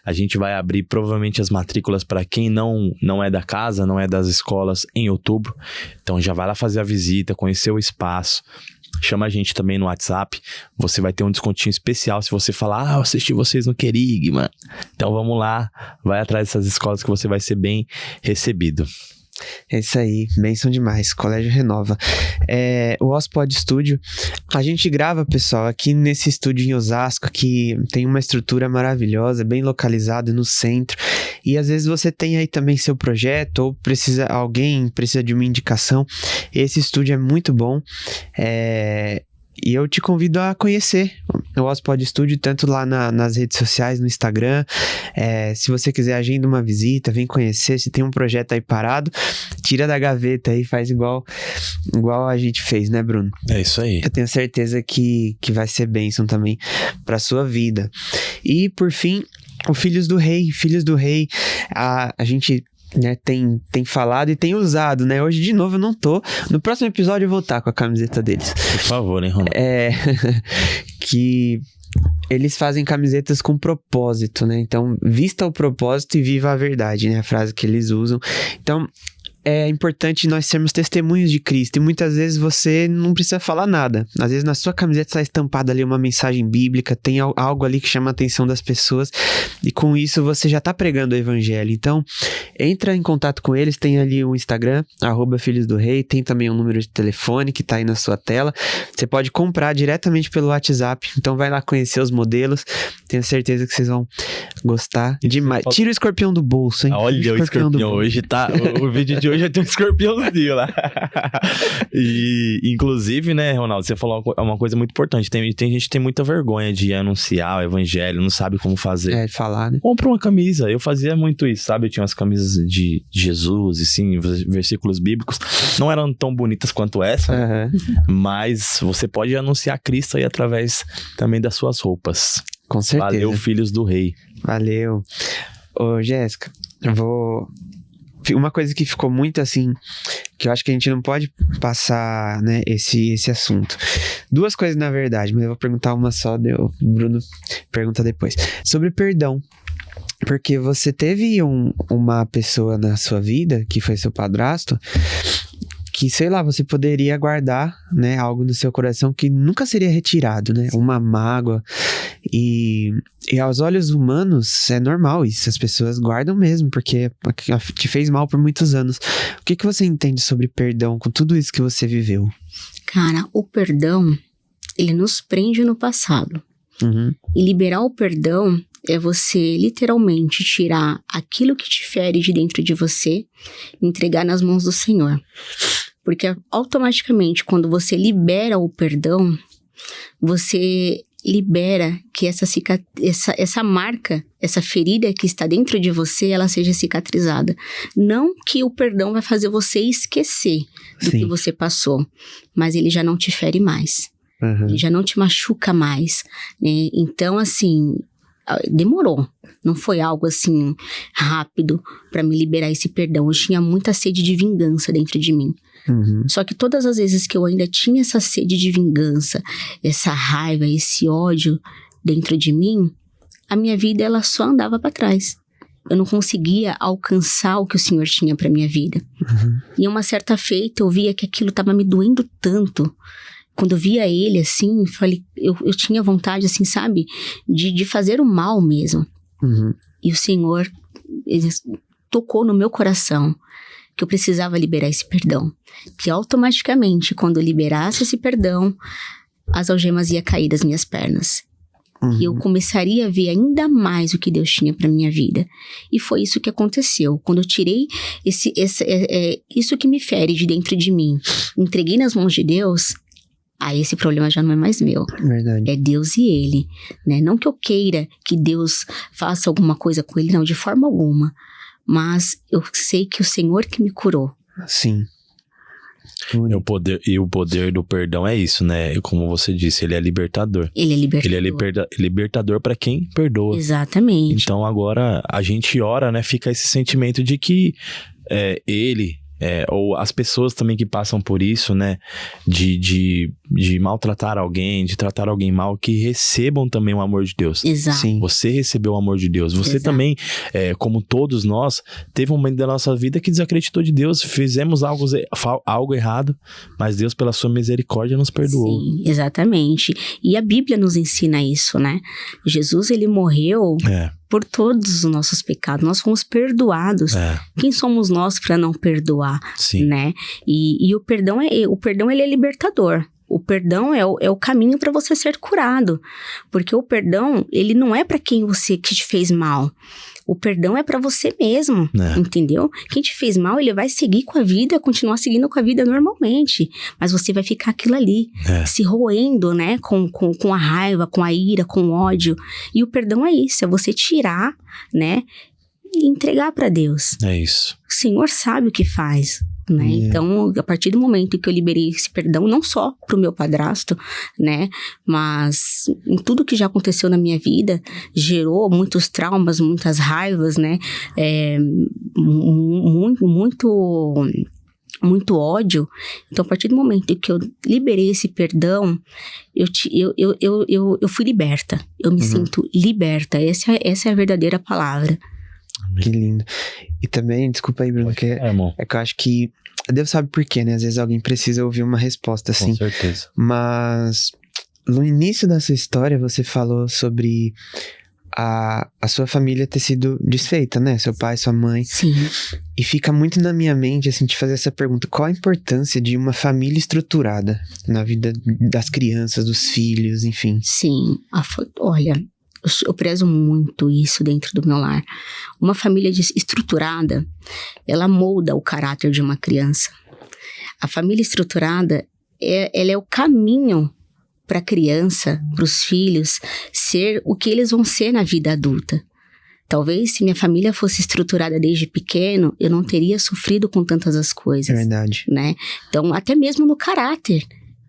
A gente vai abrir provavelmente as matrículas para quem não é da casa, não é das escolas, em outubro. Então já vai lá fazer a visita, conhecer o espaço. Chama a gente também no WhatsApp. Você vai ter um descontinho especial se você falar: eu assisti vocês no Querigma. Então vamos lá, vai atrás dessas escolas que você vai ser bem recebido. é isso aí. Bênção demais. Colégio Renova. O Ospod Studio. A gente grava, pessoal, aqui nesse estúdio em Osasco, que tem uma estrutura maravilhosa, bem localizada no centro. E às vezes você tem aí também seu projeto, ou alguém precisa de uma indicação. Esse estúdio é muito bom. E eu te convido a conhecer o Ospod Studio, tanto lá nas redes sociais, no Instagram. Se você quiser, agenda uma visita, vem conhecer. Se tem um projeto aí parado, tira da gaveta aí, faz igual a gente fez, né, Bruno? É isso aí. Eu tenho certeza que vai ser bênção também pra sua vida. E, por fim, o Filhos do Rei. Filhos do Rei, a gente... né, tem falado e tem usado, né? Hoje, de novo, eu não tô. No próximo episódio eu vou estar com a camiseta deles. Por favor, hein, Ronaldo? Que eles fazem camisetas com propósito, né? Então, vista o propósito e viva a verdade, né? A frase que eles usam. Então, é importante nós sermos testemunhos de Cristo. E muitas vezes você não precisa falar nada. Às vezes na sua camiseta está estampada ali uma mensagem bíblica, tem algo ali que chama a atenção das pessoas. E com isso você já está pregando o evangelho. Então, entra em contato com eles. Tem ali o Instagram, @Filhos do Rei. Tem também um número de telefone que está aí na sua tela. Você pode comprar diretamente pelo WhatsApp. Então vai lá conhecer os modelos. Tenho certeza que vocês vão gostar demais. Tira o escorpião do bolso, hein? Olha, Tira o escorpião do bolso. hoje tá... O vídeo de hoje vai ter um escorpiãozinho lá. E, inclusive, né, Ronaldo, você falou uma coisa muito importante. Tem gente que tem muita vergonha de anunciar o evangelho, não sabe como fazer. Falar, né? Compra uma camisa. Eu fazia muito isso, sabe? Eu tinha umas camisas de Jesus, e sim, versículos bíblicos. Não eram tão bonitas quanto essa, Aham. mas você pode anunciar Cristo aí através também das suas roupas. Com certeza. Valeu, Filhos do Rei. Valeu. Ô, Jéssica, uma coisa que ficou muito assim, que eu acho que a gente não pode passar, né, esse assunto. Duas coisas, na verdade, mas eu vou perguntar uma só, o Bruno pergunta depois. Sobre perdão. Porque você teve uma pessoa na sua vida, que foi seu padrasto, que, sei lá, você poderia guardar, né, algo no seu coração que nunca seria retirado, né? Uma mágoa. E aos olhos humanos é normal isso, as pessoas guardam mesmo, porque te fez mal por muitos anos. O que você entende sobre perdão com tudo isso que você viveu? Cara, o perdão, ele nos prende no passado. Uhum. E liberar o perdão é você literalmente tirar aquilo que te fere de dentro de você e entregar nas mãos do Senhor. Porque automaticamente, quando você libera o perdão, você libera que essa marca, essa ferida que está dentro de você, ela seja cicatrizada. Não que o perdão vai fazer você esquecer do Sim. que você passou, mas ele já não te fere mais. Uhum. Ele já não te machuca mais, né? Então, assim, demorou. Não foi algo assim rápido para me liberar esse perdão. Eu tinha muita sede de vingança dentro de mim. Só que todas as vezes que eu ainda tinha essa sede de vingança, essa raiva, esse ódio dentro de mim, a minha vida ela só andava para trás. Eu não conseguia alcançar o que o Senhor tinha para minha vida. E uma certa feita eu via que aquilo estava me doendo tanto. Quando eu via ele assim, eu tinha vontade, assim, sabe? De fazer o mal mesmo. E o Senhor, ele tocou no meu coração que eu precisava liberar esse perdão. Que automaticamente, quando eu liberasse esse perdão, as algemas iam cair das minhas pernas. E eu começaria a ver ainda mais o que Deus tinha para minha vida. E foi isso que aconteceu. Quando eu tirei isso que me fere de dentro de mim, entreguei nas mãos de Deus, aí esse problema já não é mais meu. Verdade. É Deus e ele, né? Não que eu queira que Deus faça alguma coisa com ele, não, de forma alguma. Mas eu sei que o Senhor que me curou. Sim. O poder do perdão é isso, né? Como você disse, ele é libertador. Ele é libertador. Ele é libertador para quem perdoa. Exatamente. Então agora a gente ora, né? Fica esse sentimento de que ou as pessoas também que passam por isso, né? De maltratar alguém, de tratar alguém mal, que recebam também o amor de Deus. Exato. Sim. Você recebeu o amor de Deus. Você também, como todos nós, teve um momento da nossa vida que desacreditou de Deus. Fizemos algo errado, mas Deus, pela sua misericórdia, nos perdoou. Sim, exatamente. E a Bíblia nos ensina isso, né? Jesus, ele morreu por todos os nossos pecados. Nós fomos perdoados. Quem somos nós para não perdoar? Sim. Né? E o perdão, ele é libertador. O perdão é o caminho para você ser curado. Porque o perdão, ele não é para que te fez mal. O perdão é para você mesmo, entendeu? Quem te fez mal, ele vai seguir com a vida, continuar seguindo com a vida normalmente. Mas você vai ficar aquilo ali, se roendo, né? Com a raiva, com a ira, com o ódio. E o perdão é isso, é você tirar, né? E entregar para Deus. É isso. O Senhor sabe o que faz. Né? Então, a partir do momento que eu liberei esse perdão, não só pro meu padrasto, né, mas em tudo que já aconteceu na minha vida, gerou muitos traumas, muitas raivas, né, muito ódio. Então, a partir do momento que eu liberei esse perdão, eu fui liberta. Eu me sinto liberta. Essa é a verdadeira palavra. Que lindo. E também, desculpa aí, Bruno, que eu acho que Deus sabe por quê, né? Às vezes alguém precisa ouvir uma resposta assim. Com certeza. Mas no início da sua história, você falou sobre a sua família ter sido desfeita, né? Seu pai, sua mãe. Sim. E fica muito na minha mente, assim, de fazer essa pergunta. Qual a importância de uma família estruturada na vida das crianças, dos filhos, enfim? Sim. Olha, eu prezo muito isso dentro do meu lar. Uma família estruturada, ela molda o caráter de uma criança. A família estruturada, ela é o caminho para a criança, para os filhos, ser o que eles vão ser na vida adulta. Talvez se minha família fosse estruturada desde pequeno, eu não teria sofrido com tantas as coisas. É verdade. Né? Então, até mesmo no caráter,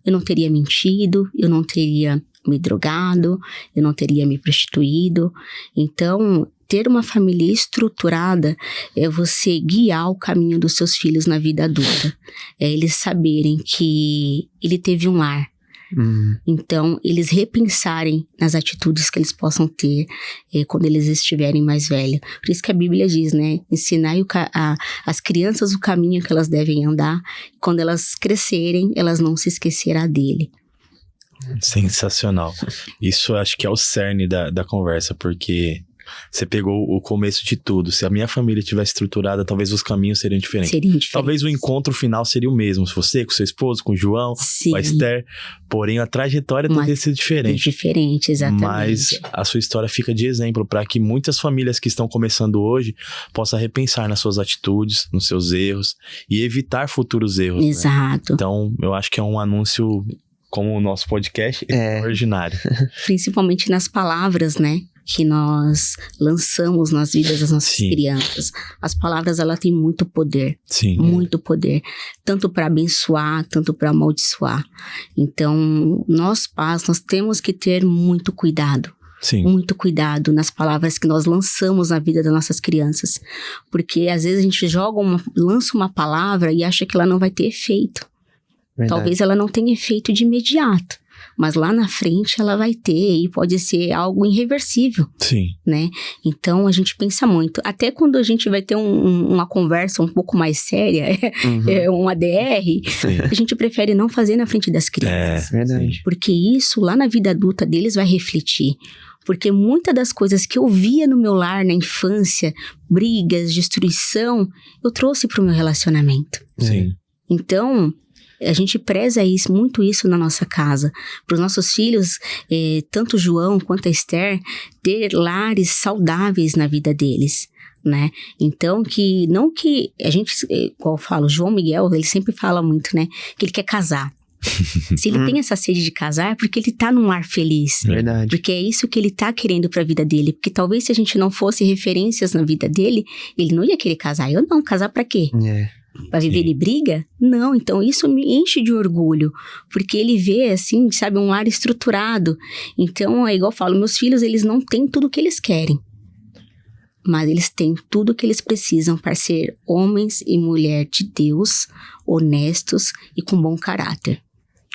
eu não teria mentido, eu não teria me drogado, eu não teria me prostituído. Então, ter uma família estruturada é você guiar o caminho dos seus filhos na vida adulta. É eles saberem que ele teve um lar. Então, eles repensarem nas atitudes que eles possam ter quando eles estiverem mais velhos. Por isso que a Bíblia diz, né? Ensinar as crianças o caminho que elas devem andar. Quando elas crescerem, elas não se esquecerão dele. Sensacional. Isso acho que é o cerne da conversa, porque você pegou o começo de tudo. Se a minha família tivesse estruturada, talvez os caminhos seriam diferentes. Talvez o encontro final seria o mesmo. Você, com seu esposo, com o João, Sim. com a Esther. Porém, a trajetória teria sido diferente. Diferente, exatamente. Mas a sua história fica de exemplo para que muitas famílias que estão começando hoje possam repensar nas suas atitudes, nos seus erros e evitar futuros erros. Exato. Né? Então, eu acho que é um anúncio, como o nosso podcast, extraordinário. Principalmente nas palavras, né? Que nós lançamos nas vidas das nossas crianças. As palavras, ela tem muito poder. Sim. Muito poder. Tanto para abençoar, tanto para amaldiçoar. Então, nós pais, nós temos que ter muito cuidado. Sim. Muito cuidado nas palavras que nós lançamos na vida das nossas crianças. Porque às vezes a gente lança uma palavra e acha que ela não vai ter efeito. Verdade. Talvez ela não tenha efeito de imediato. Mas lá na frente ela vai ter e pode ser algo irreversível, Sim. né? Então a gente pensa muito. Até quando a gente vai ter uma conversa um pouco mais séria, um ADR, Sim. a gente prefere não fazer na frente das crianças. Verdade. Porque isso lá na vida adulta deles vai refletir. Porque muitas das coisas que eu via no meu lar na infância, brigas, destruição, eu trouxe para o meu relacionamento. Sim. Então, a gente preza muito isso na nossa casa. Para os nossos filhos, tanto o João quanto a Esther, ter lares saudáveis na vida deles, né? Então, não que a gente, igual eu falo, o João Miguel, ele sempre fala muito, né? Que ele quer casar. Se ele tem essa sede de casar, é porque ele tá num lar feliz. Verdade. Porque é isso que ele tá querendo pra vida dele. Porque talvez se a gente não fosse referências na vida dele, ele não ia querer casar. Eu não, casar pra quê? Pra viver de briga? Não, então isso me enche de orgulho, porque ele vê, assim, sabe, um lar estruturado. Então, é igual eu falo, meus filhos, eles não têm tudo o que eles querem, mas eles têm tudo o que eles precisam para ser homens e mulher de Deus, honestos e com bom caráter.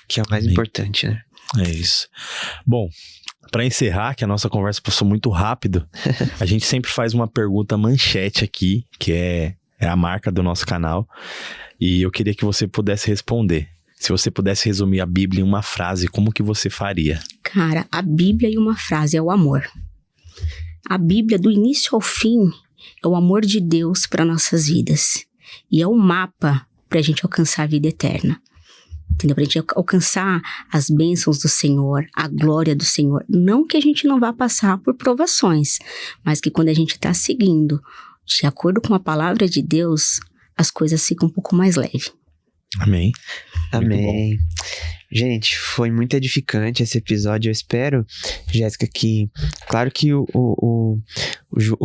Que é o mais importante, né? É isso. Bom, para encerrar, que a nossa conversa passou muito rápido, a gente sempre faz uma pergunta manchete aqui, que é a marca do nosso canal, e eu queria que você pudesse responder. Se você pudesse resumir a Bíblia em uma frase, como que você faria? Cara, a Bíblia em uma frase é o amor. A Bíblia, do início ao fim, é o amor de Deus para nossas vidas. E é o mapa para a gente alcançar a vida eterna. Entendeu? Para a gente alcançar as bênçãos do Senhor, a glória do Senhor. Não que a gente não vá passar por provações, mas que quando a gente está seguindo de acordo com a palavra de Deus, as coisas ficam um pouco mais leves. Amém. Amém. Gente, foi muito edificante esse episódio. Eu espero, Jéssica, que... Claro que o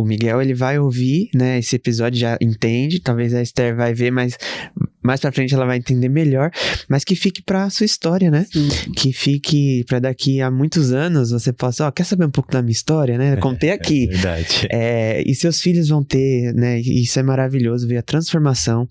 Miguel, ele vai ouvir, né? Esse episódio, já entende. Talvez a Esther vai ver, mas mais pra frente ela vai entender melhor. Mas que fique pra sua história, né? Sim. Que fique pra daqui a muitos anos você possa... quer saber um pouco da minha história, né? Eu contei aqui. É verdade. E seus filhos vão ter, né? Isso é maravilhoso, ver a transformação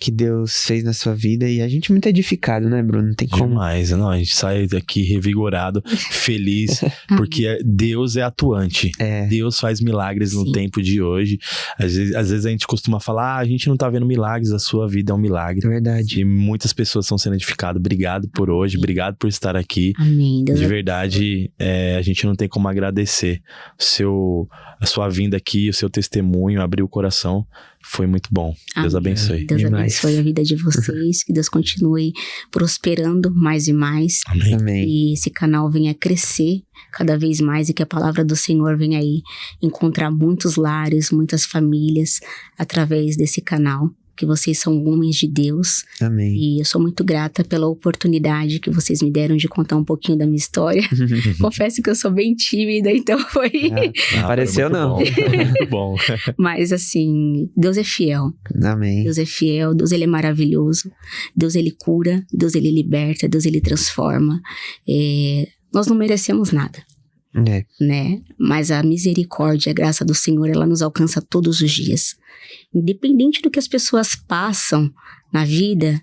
que Deus fez na sua vida. E a gente é muito edificado, né, Bruno? Não tem como... Demais. Não, a gente sai daqui revigorado, feliz, porque Deus é atuante. Deus faz milagres no tempo de hoje. Às vezes a gente costuma falar, a gente não tá vendo milagres, a sua vida é um milagre. É verdade. E muitas pessoas estão sendo edificadas. Obrigado por hoje, obrigado por estar aqui. Amém. Deus de verdade, a gente não tem como agradecer a sua vinda aqui, o seu testemunho, abrir o coração. Foi muito bom. Deus abençoe. Deus Demais. abençoe a vida de vocês, que Deus continue prosperando mais e mais. Amém. Amém. E esse canal venha crescer cada vez mais e que a palavra do Senhor venha aí encontrar muitos lares, muitas famílias através desse canal. Que vocês são homens de Deus. Amém. E eu sou muito grata pela oportunidade que vocês me deram de contar um pouquinho da minha história. Confesso que eu sou bem tímida, então foi... Não pareceu, não. Muito bom. Mas assim, Deus é fiel. Amém. Deus é fiel, Deus ele é maravilhoso. Deus ele cura, Deus ele liberta, Deus ele transforma. Nós não merecemos nada. Né? Mas a misericórdia, a graça do Senhor, ela nos alcança todos os dias. Independente do que as pessoas passam na vida,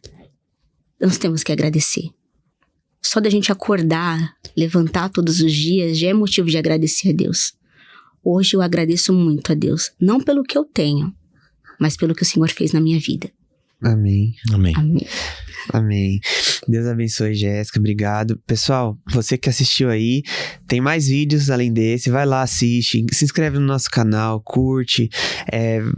nós temos que agradecer. Só da gente acordar, levantar todos os dias, já é motivo de agradecer a Deus. Hoje eu agradeço muito a Deus, não pelo que eu tenho, mas pelo que o Senhor fez na minha vida. Amém. Amém. Amém. Amém. Deus abençoe, Jéssica. Obrigado. Pessoal, você que assistiu aí, tem mais vídeos além desse. Vai lá, assiste, se inscreve no nosso canal, curte,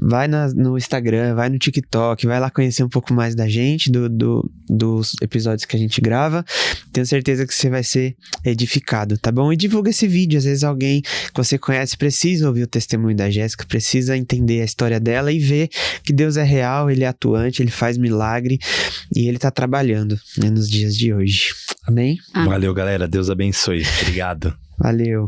vai no Instagram, vai no TikTok, vai lá conhecer um pouco mais da gente, dos episódios que a gente grava. Tenho certeza que você vai ser edificado, tá bom? E divulga esse vídeo. Às vezes alguém que você conhece precisa ouvir o testemunho da Jéssica, precisa entender a história dela e ver que Deus é real, Ele é atuante, Ele faz milagre e Ele tá trabalhando, né, nos dias de hoje. Amém? Amém. Valeu, galera. Deus abençoe. Obrigado. Valeu.